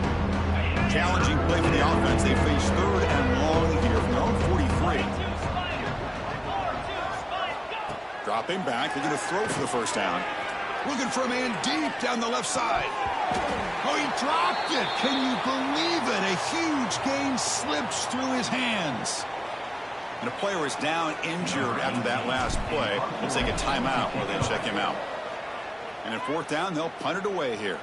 Speaker 1: Challenging play for the offense. They face 3rd and long here from their own 43. Dropping back. They're going to throw for the first down. Looking for a man deep down the left side. Oh, he dropped it. Can you believe it? A huge gain slips through his hands. And a player is down injured after that last play. They'll take a timeout while they check him out. And at 4th down, they'll punt it away here.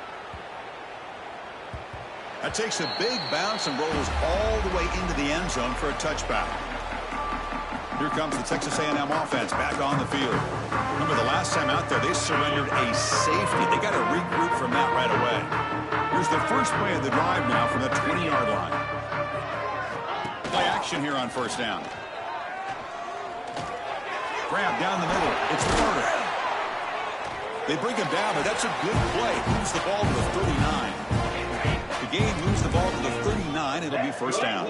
Speaker 1: That takes a big bounce and rolls all the way into the end zone for a touchback. Here comes the Texas A&M offense back on the field. Remember, the last time out there, they surrendered a safety. They got to regroup from that right away. Here's the first play of the drive now from the 20-yard line. Play action here on 1st down. Grab down the middle. It's Carter. They bring him down, but that's a good play. Moves the ball to the 39. The game moves the ball to the 39. It'll be 1st down.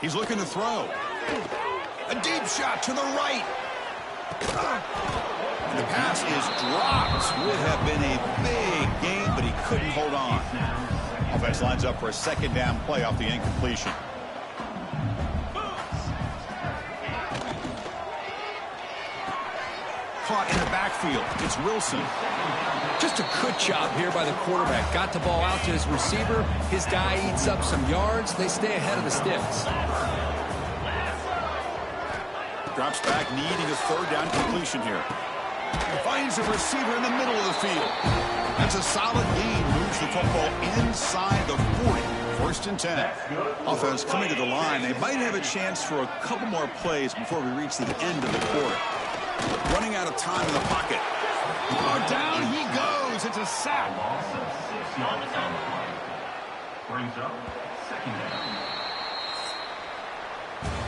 Speaker 1: He's looking to throw. A deep shot to the right. And the pass is dropped. Would have been a big gain, but he couldn't hold on. Offense lines up for a 2nd down play off the incompletion. Caught in the backfield. It's Wilson.
Speaker 2: Just a good job here by the quarterback. Got the ball out to his receiver. His guy eats up some yards. They stay ahead of the sticks.
Speaker 1: Drops back, needing a 3rd down completion here. Finds a receiver in the middle of the field. That's a solid gain. Moves the football inside the 40. 1st and 10. Offense coming to the line. They might have a chance for a couple more plays before we reach the end of the quarter. Running out of time in the pocket. Oh, down he goes. It's a sack.
Speaker 3: Loss of 6 yards on the play. Brings up 2nd down.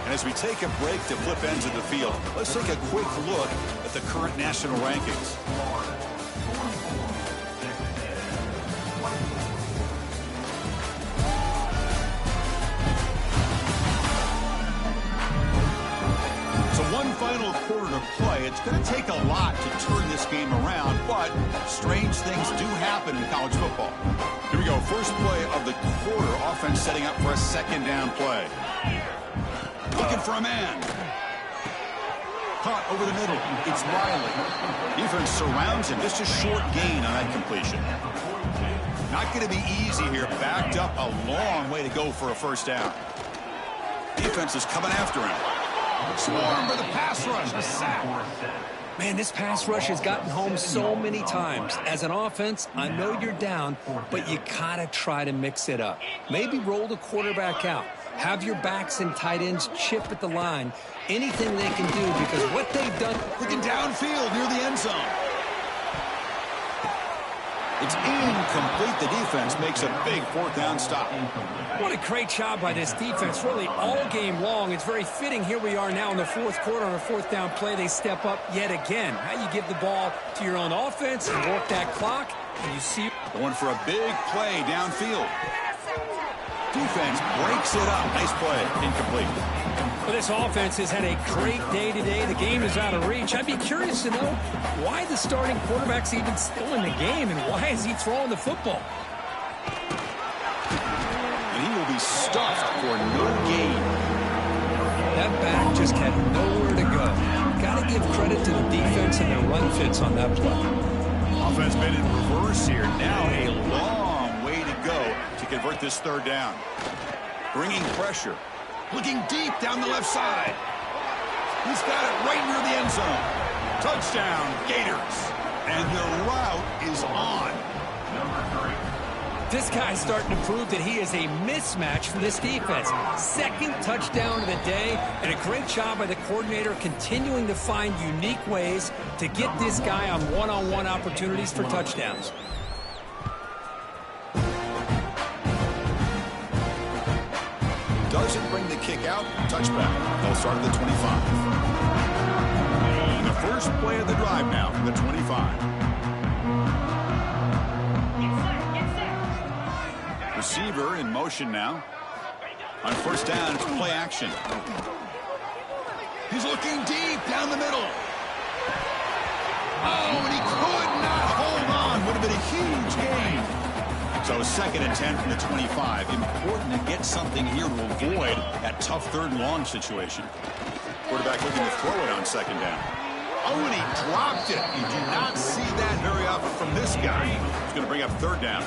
Speaker 1: And as we take a break to flip ends of the field, let's take a quick look at the current national rankings. So one final quarter to play. It's going to take a lot to turn this game around, but strange things do happen in college football. Here we go. First play of the quarter. Offense setting up for a 2nd down play. Looking for a man. Caught over the middle. It's Riley. Defense surrounds him. Just a short gain on that completion. Not going to be easy here. Backed up a long way to go for a 1st down. Defense is coming after him. Swarmed by the pass rush. A sack.
Speaker 2: Man, this pass rush has gotten home so many times. As an offense, I know you're down, but you gotta try to mix it up. Maybe roll the quarterback out. Have your backs and tight ends chip at the line. Anything they can do, because what they've done...
Speaker 1: Looking downfield near the end zone. It's incomplete. The defense makes a big fourth down stop.
Speaker 2: What a great job by this defense, really all game long. It's very fitting. Here we are now in the fourth quarter on a fourth down play. They step up yet again. How you give the ball to your own offense and work that clock, and you see...
Speaker 1: Going for a big play downfield. Defense breaks it up. Nice play. Incomplete.
Speaker 2: Well, this offense has had a great day today. The game is out of reach. I'd be curious to know why the starting quarterback's even still in the game, and why is he throwing the football?
Speaker 1: And he will be stuffed for no gain.
Speaker 2: That back just had nowhere to go. Got to give credit to the defense and their run fits on that play.
Speaker 1: Offense been in reverse here. Now a long way to go to convert this third down. Bringing pressure. Looking deep down the left side. He's got it right near the end zone. Touchdown, Gators. And the route is on.
Speaker 2: This guy's starting to prove that he is a mismatch for this defense. Second touchdown of the day, and a great job by the coordinator continuing to find unique ways to get this guy on one-on-one opportunities for touchdowns.
Speaker 1: Doesn't bring the kick out. Touchback. They'll start at the 25. The first play of the drive now from the 25. Receiver in motion now. On first down, it's play action. He's looking deep down the middle. Oh, and he could not hold on. Would have been a huge gain. So second and 10 from the 25. Important to get something here to avoid that tough third and long situation. Quarterback looking to throw it on second down. Oh, and he dropped it. You do not see that very often from this guy. He's going to bring up third down.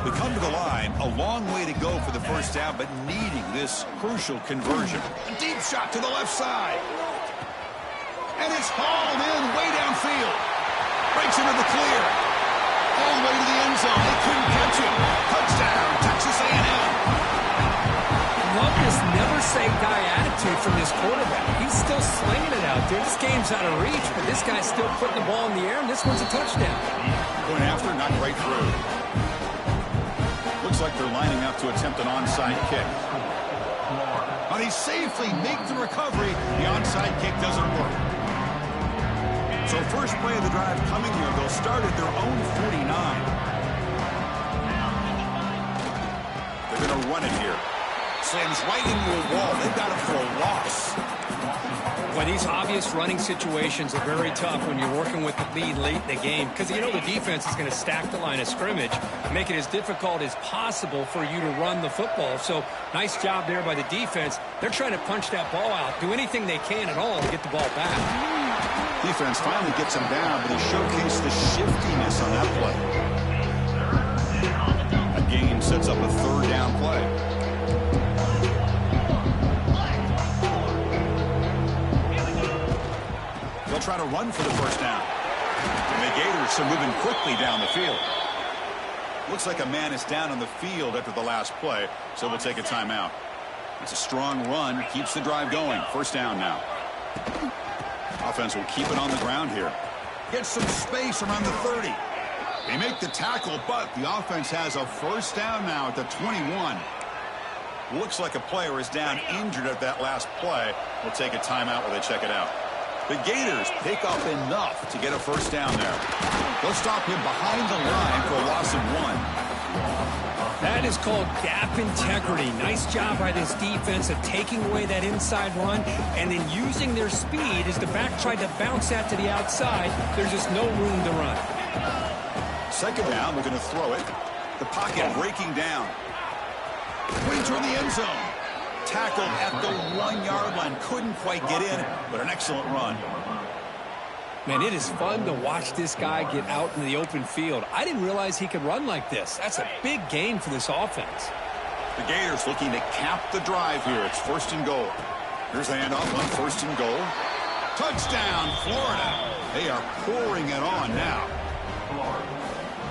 Speaker 1: They come to the line, a long way to go for the first down, but needing this crucial conversion. A deep shot to the left side. And it's hauled in way downfield. Breaks into the clear. All the way to the end zone. They couldn't catch him. Touchdown, Texas A&M.
Speaker 2: Love this never-say-die attitude from this quarterback. He's still slinging it out there. This game's out of reach, but this guy's still putting the ball in the air, and this one's a touchdown.
Speaker 1: Going after, not right through. Looks like they're lining up to attempt an onside kick. But he safely makes the recovery. The onside kick doesn't work. So first play of the drive coming here. They'll start at their own 49. They're going to run it here. Slams right into a wall. They've got him for a loss.
Speaker 2: Well, these obvious running situations are very tough when you're working with the lead late in the game, because you know the defense is going to stack the line of scrimmage, make it as difficult as possible for you to run the football. So nice job there by the defense. They're trying to punch that ball out, do anything they can at all to get the ball back.
Speaker 1: Defense finally gets him down, but he showcased the shiftiness on that play. A gain sets up a third down play. They'll try to run for the first down. And the Gators are moving quickly down the field. Looks like a man is down on the field after the last play, so we'll take a timeout. It's a strong run, keeps the drive going. First down now. Offense will keep it on the ground here. Gets some space around the 30. They make the tackle, but the offense has a first down now at the 21. Looks like a player is down injured at that last play. We'll take a timeout while they check it out. The Gators pick up enough to get a first down there. They'll stop him behind the line for a loss of 1.
Speaker 2: That is called gap integrity. Nice job by this defense of taking away that inside run and then using their speed as the back tried to bounce that to the outside. There's just no room to run.
Speaker 1: Second down, we're going to throw it. The pocket breaking down. Way toward the end zone. Tackled at the 1-yard line. Couldn't quite get in, but an excellent run.
Speaker 2: Man, it is fun to watch this guy get out in the open field. I didn't realize he could run like this. That's a big gain for this offense.
Speaker 1: The Gators looking to cap the drive here. It's first and goal. Here's the handoff on first and goal. Touchdown, Florida. They are pouring it on now.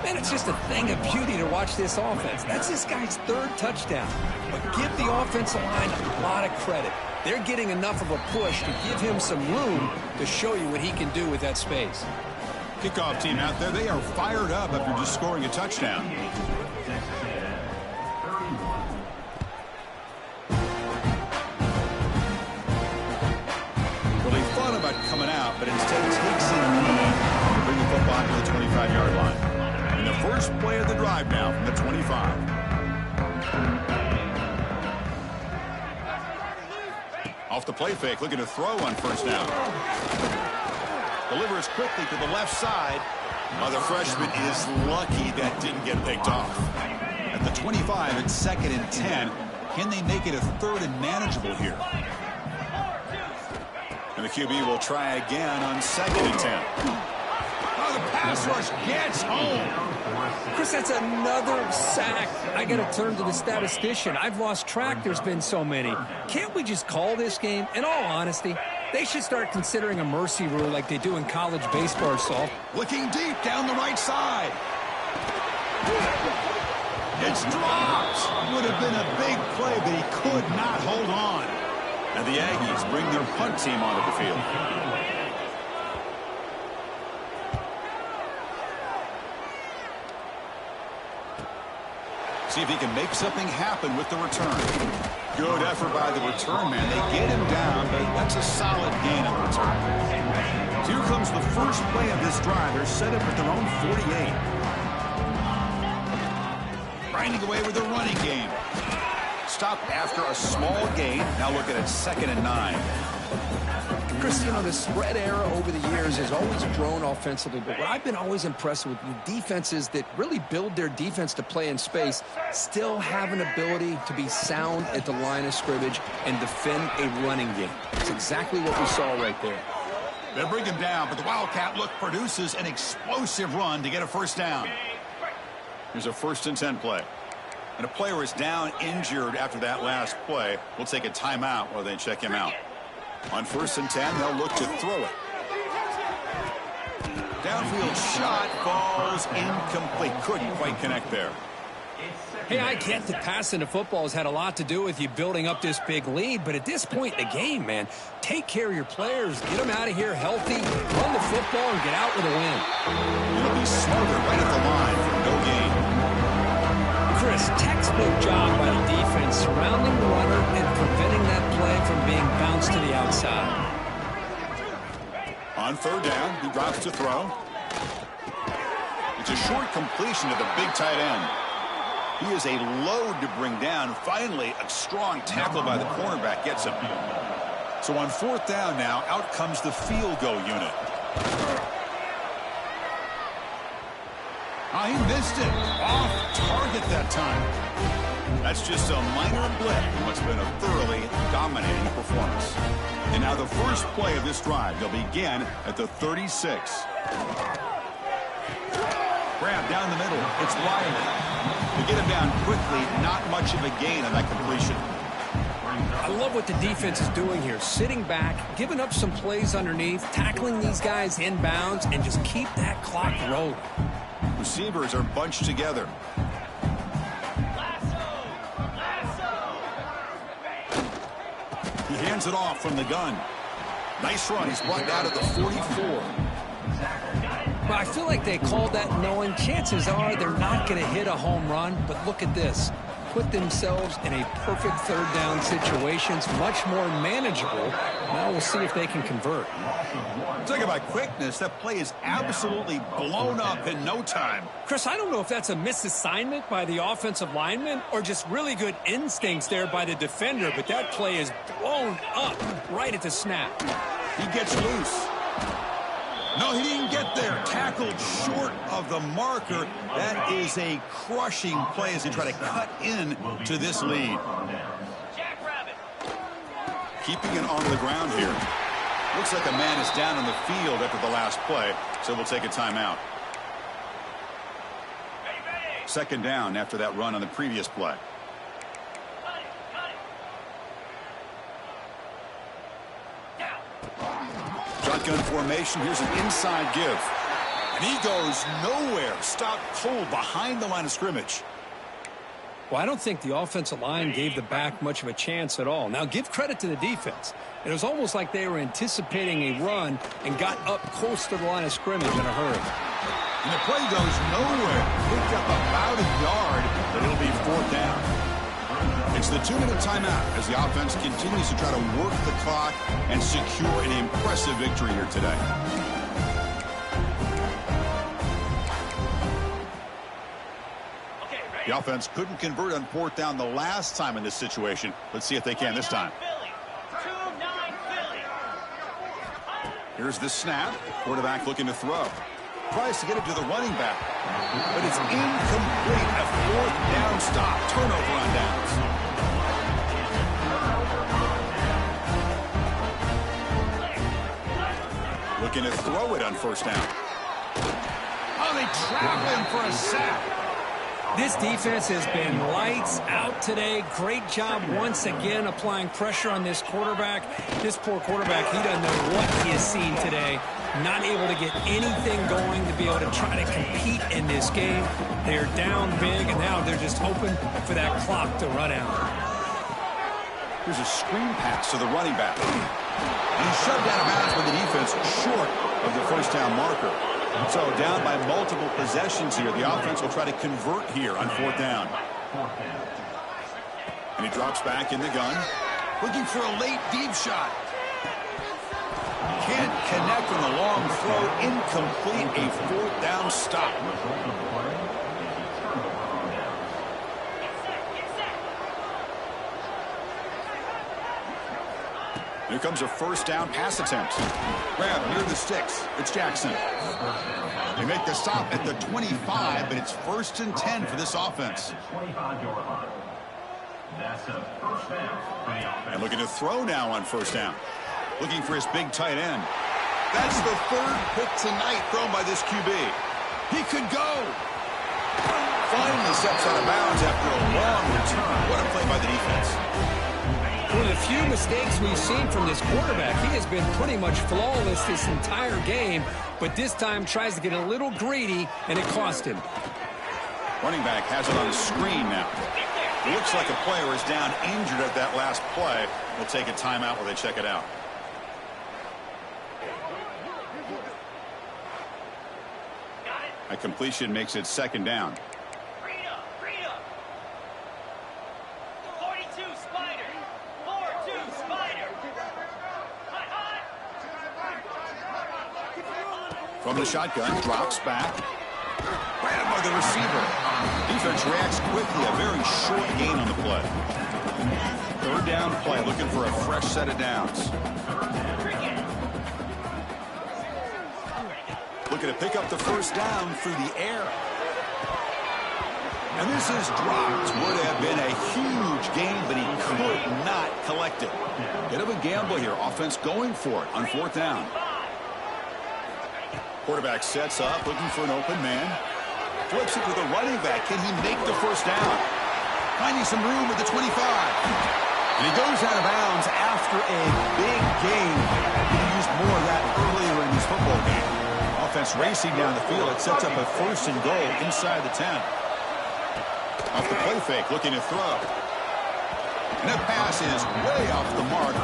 Speaker 2: Man, it's just a thing of beauty to watch this offense. That's this guy's third touchdown. But give the offensive line a lot of credit. They're getting enough of a push to give him some room to show you what he can do with that space.
Speaker 1: Kickoff team out there, they are fired up after just scoring a touchdown. Well, they thought about coming out, but instead takes a knee to bring the football to the 25-yard line. And the first play of the drive now from the 25. Off the play fake, looking to throw on first down. Delivers quickly to the left side. The freshman is lucky that didn't get picked off. At the 25, it's 2nd and 10. Can they make it a 3rd and manageable here? And the QB will try again on 2nd and 10. Oh, the pass rush gets home.
Speaker 2: Chris, that's another sack. I got to turn to the statistician. I've lost track. There's been so many. Can't we just call this game? In all honesty, they should start considering a mercy rule like they do in college baseball or softball.
Speaker 1: Looking deep down the right side. It's dropped. Would have been a big play, but he could not hold on. And the Aggies bring their punt team onto the field. See if he can make something happen with the return. Good effort by the return man. They get him down, but that's a solid gain on the return. So here comes the first play of this drive. They're set up at their own 48. Grinding away with the running game. Stopped after a small gain. Now looking at 2nd and 9.
Speaker 2: Chris, you know, the spread era over the years has always grown offensively, but what I've been always impressed with defenses that really build their defense to play in space still have an ability to be sound at the line of scrimmage and defend a running game. It's exactly what we saw right there.
Speaker 1: They bring him down, but the Wildcat look produces an explosive run to get a first down. Here's a 1st and 10 play. And a player is down injured after that last play. We'll take a timeout while they check him out. On 1st and 10, they'll look to throw it. Downfield shot falls incomplete. Couldn't quite connect there.
Speaker 2: Hey, I get that passing the football has had a lot to do with you building up this big lead, but at this point in the game, man, take care of your players. Get them out of here healthy, run the football, and get out with a win.
Speaker 1: It'll be smarter right at the line for no gain.
Speaker 2: Chris, textbook job by the defense surrounding the runner and preventing that play from being bounced to the outside.
Speaker 1: On 3rd down, he drops to throw. It's a short completion to the big tight end. He is a load to bring down. Finally, a strong tackle by the cornerback gets him. So on 4th down now, out comes the field goal unit. He missed it. Off target that time. That's just a minor blip in what's been a thoroughly dominating performance. And now the first play of this drive. They'll begin at the 36. Grab down the middle. It's Wiley. They get him down quickly. Not much of a gain on that completion.
Speaker 2: I love what the defense is doing here. Sitting back, giving up some plays underneath, tackling these guys inbounds, and just keep that clock rolling.
Speaker 1: Receivers are bunched together. He hands it off from the gun. Nice run. He's brought down at the 44.
Speaker 2: Well, I feel like they called that knowing chances are they're not going to hit a home run, but look at this. Put themselves in a perfect 3rd down situations, much more manageable. Now we'll see if they can convert.
Speaker 1: Talk about quickness. That play is absolutely blown up in no time.
Speaker 2: Chris, I don't know if that's a misassignment by the offensive lineman or just really good instincts there by the defender, but that play is blown up right at the snap.
Speaker 1: He gets loose. No, he didn't get there. Tackled short of the marker. That is a crushing play as they try to cut in to this lead. Keeping it on the ground here. Looks like a man is down on the field after the last play, so we'll take a timeout. 2nd down after that run on the previous play. Shotgun formation. Here's an inside give. And he goes nowhere. Stopped cold behind the line of scrimmage.
Speaker 2: Well, I don't think the offensive line gave the back much of a chance at all. Now, give credit to the defense. It was almost like they were anticipating a run and got up close to the line of scrimmage in a hurry.
Speaker 1: And the play goes nowhere. Picked up about a yard, but it'll be 4th down. It's the 2-minute timeout as the offense continues to try to work the clock and secure an impressive victory here today. The offense couldn't convert on 4th down the last time in this situation. Let's see if they can this time. Here's the snap. Quarterback looking to throw. Tries to get it to the running back. But it's incomplete. A 4th down stop. Turnover on downs. Looking to throw it on 1st down. Oh, they trap him for a sack.
Speaker 2: This defense has been lights out today. Great job once again applying pressure on this quarterback. This poor quarterback, he doesn't know what he has seen today. Not able to get anything going to be able to try to compete in this game. They're down big, and now they're just hoping for that clock to run out.
Speaker 1: Here's a screen pass to the running back. And he's shoved out of bounds by the defense short of the 1st down marker. So down by multiple possessions here. The offense will try to convert here on 4th down. And he drops back in the gun. Looking for a late deep shot. Can't connect on the long throw. Incomplete. A 4th down stop. Here comes a 1st down pass attempt. Grab near the sticks. It's Jackson. They make the stop at the 25, but it's 1st and 10 for this offense. And looking to throw now on 1st down. Looking for his big tight end. That's the 3rd pick tonight thrown by this QB. He could go. Finally steps out of bounds after a long return. What a play by the defense.
Speaker 2: One of the few mistakes we've seen from this quarterback. He has been pretty much flawless this entire game, but this time tries to get a little greedy, and it cost him.
Speaker 1: Running back has it on the screen now. It looks like a player is down injured at that last play. We'll take a timeout while they check it out. A completion makes it 2nd down. From the shotgun, drops back. Grabbed by the receiver. Defense reacts quickly. A very short gain on the play. 3rd down play, looking for a fresh set of downs. Looking to pick up the 1st down through the air. And this is dropped. Would have been a huge gain, but he could not collect it. Bit of a gamble here. Offense going for it on 4th down. Quarterback sets up, looking for an open man. Flips it to the running back. Can he make the 1st down? Finding some room at the 25. And he goes out of bounds after a big gain. He used more of that earlier in this football game. Offense racing down the field. It sets up a 1st and goal inside the 10. Off the play fake, looking to throw. And that pass is way off the mark.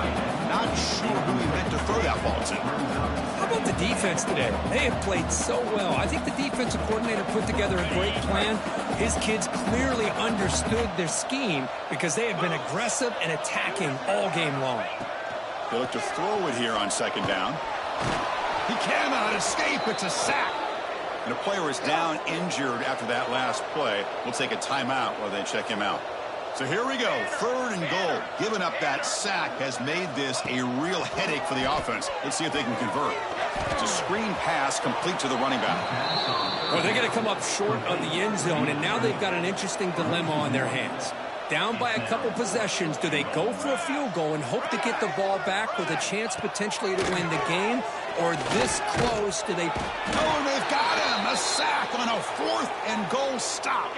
Speaker 1: Not sure who he meant to throw that ball to.
Speaker 2: How about the defense today? They have played so well. I think the defensive coordinator put together a great plan. His kids clearly understood their scheme because they have been aggressive and attacking all game long.
Speaker 1: They look to throw it here on 2nd down. He cannot escape. It's a sack. And a player is down injured after that last play. We'll take a timeout while they check him out. So here we go, 3rd and goal. Giving up that sack has made this a real headache for the offense. Let's see if they can convert. It's a screen pass complete to the running back.
Speaker 2: Well, they're going to come up short of the end zone, and now they've got an interesting dilemma on their hands. Down by a couple possessions, do they go for a field goal and hope to get the ball back with a chance potentially to win the game? Or this close, do they...
Speaker 1: Oh, they've got him! A sack on a 4th and goal stop.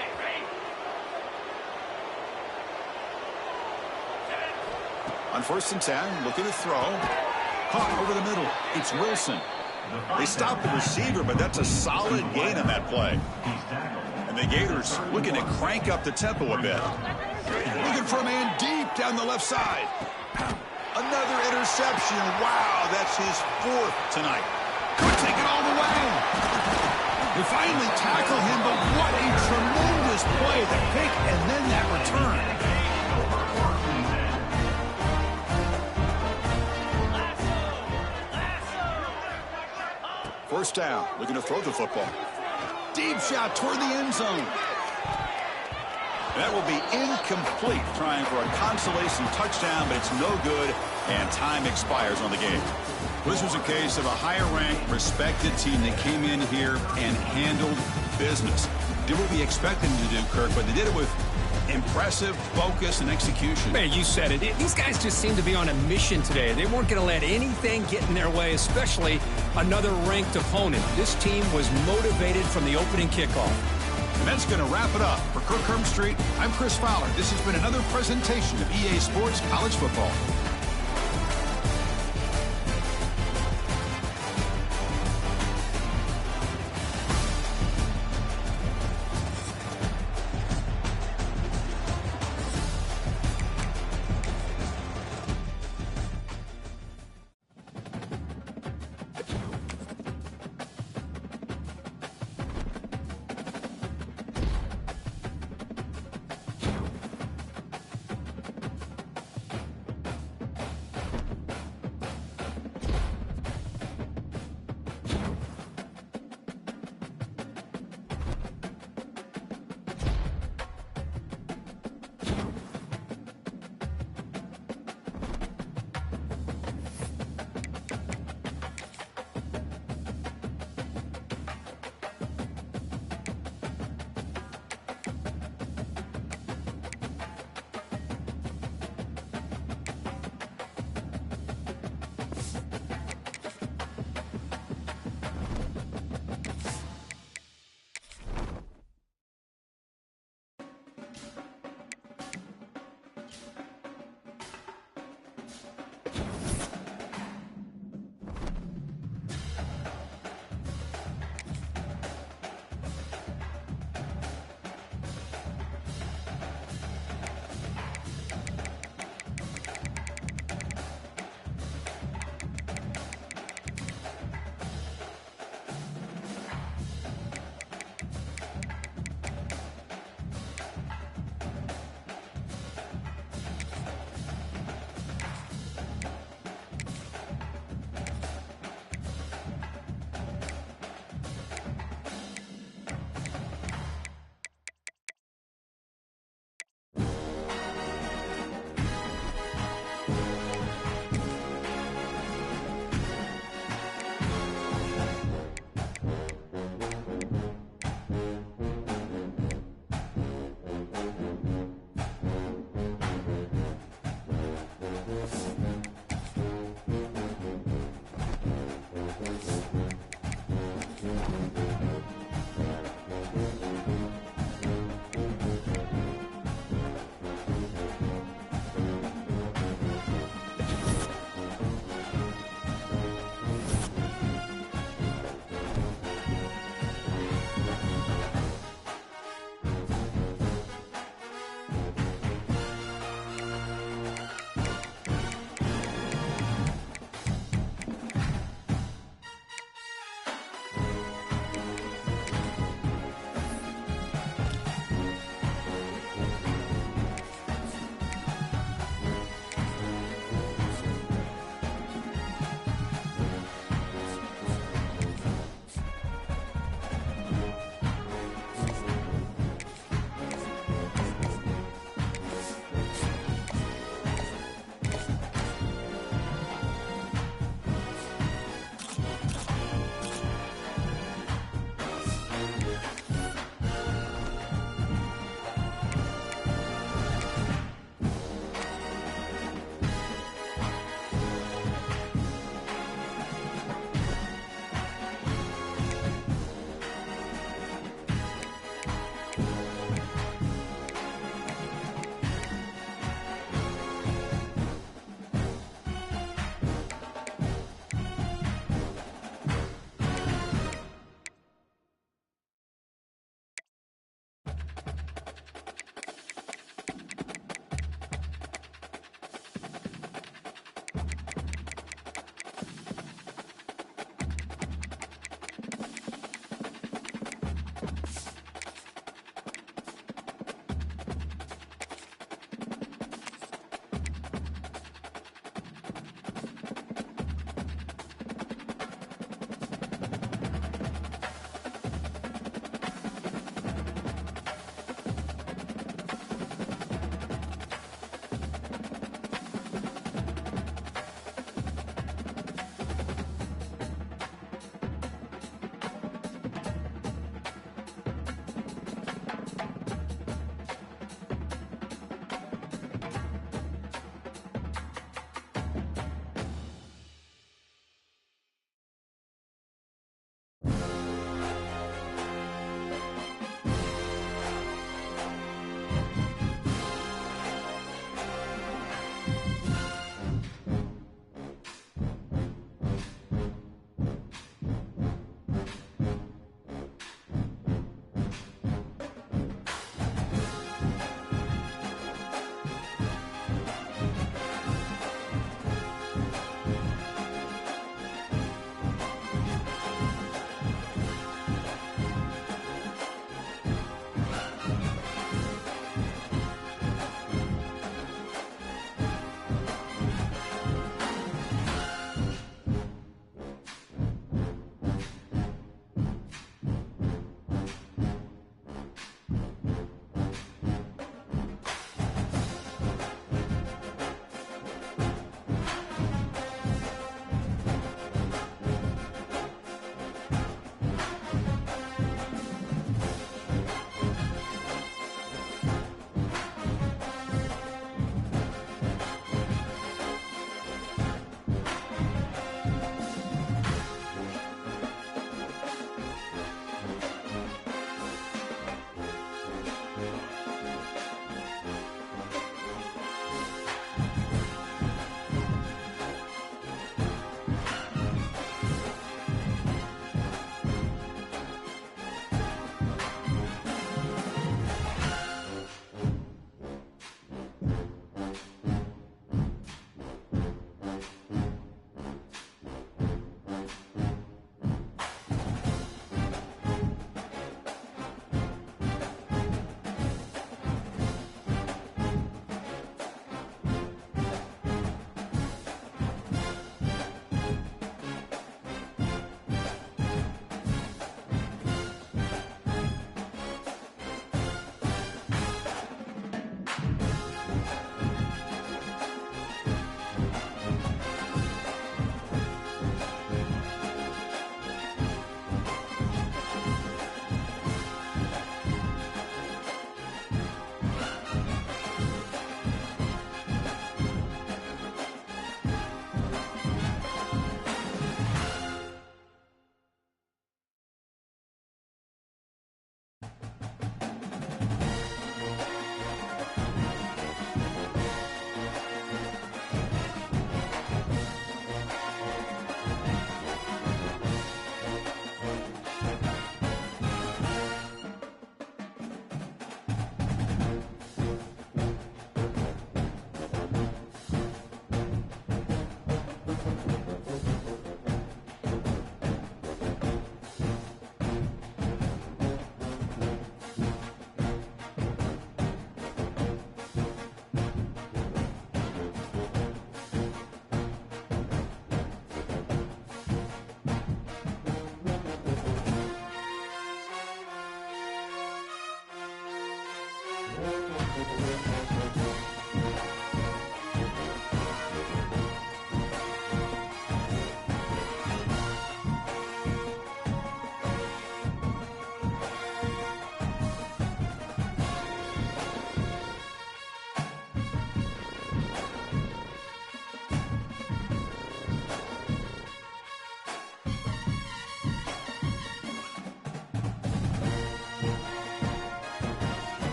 Speaker 1: On 1st and 10, looking to throw. Caught over the middle. It's Wilson. They stopped the receiver, but that's a solid gain on that play. And And the Gators looking to crank up the tempo a bit. Looking for a man deep down the left side. Another interception. Wow, that's his 4th tonight. Could take it all the way. They finally tackle him, but what a tremendous play. The pick and then that return. First down, looking to throw the football. Deep shot toward the end zone. That will be incomplete, trying for a consolation touchdown, but it's no good, and time expires on the game. This was a case of a higher-ranked, respected team that came in here and handled business. Did what we expected them to do, Kirk, but they did it with impressive focus and execution.
Speaker 2: Man, you said it. These guys just seem to be on a mission today. They weren't going to let anything get in their way, especially another ranked opponent. This team was motivated from the opening kickoff.
Speaker 1: And that's going to wrap it up. For Kirk Herbstreit, I'm Chris Fowler. This has been another presentation of EA Sports College Football.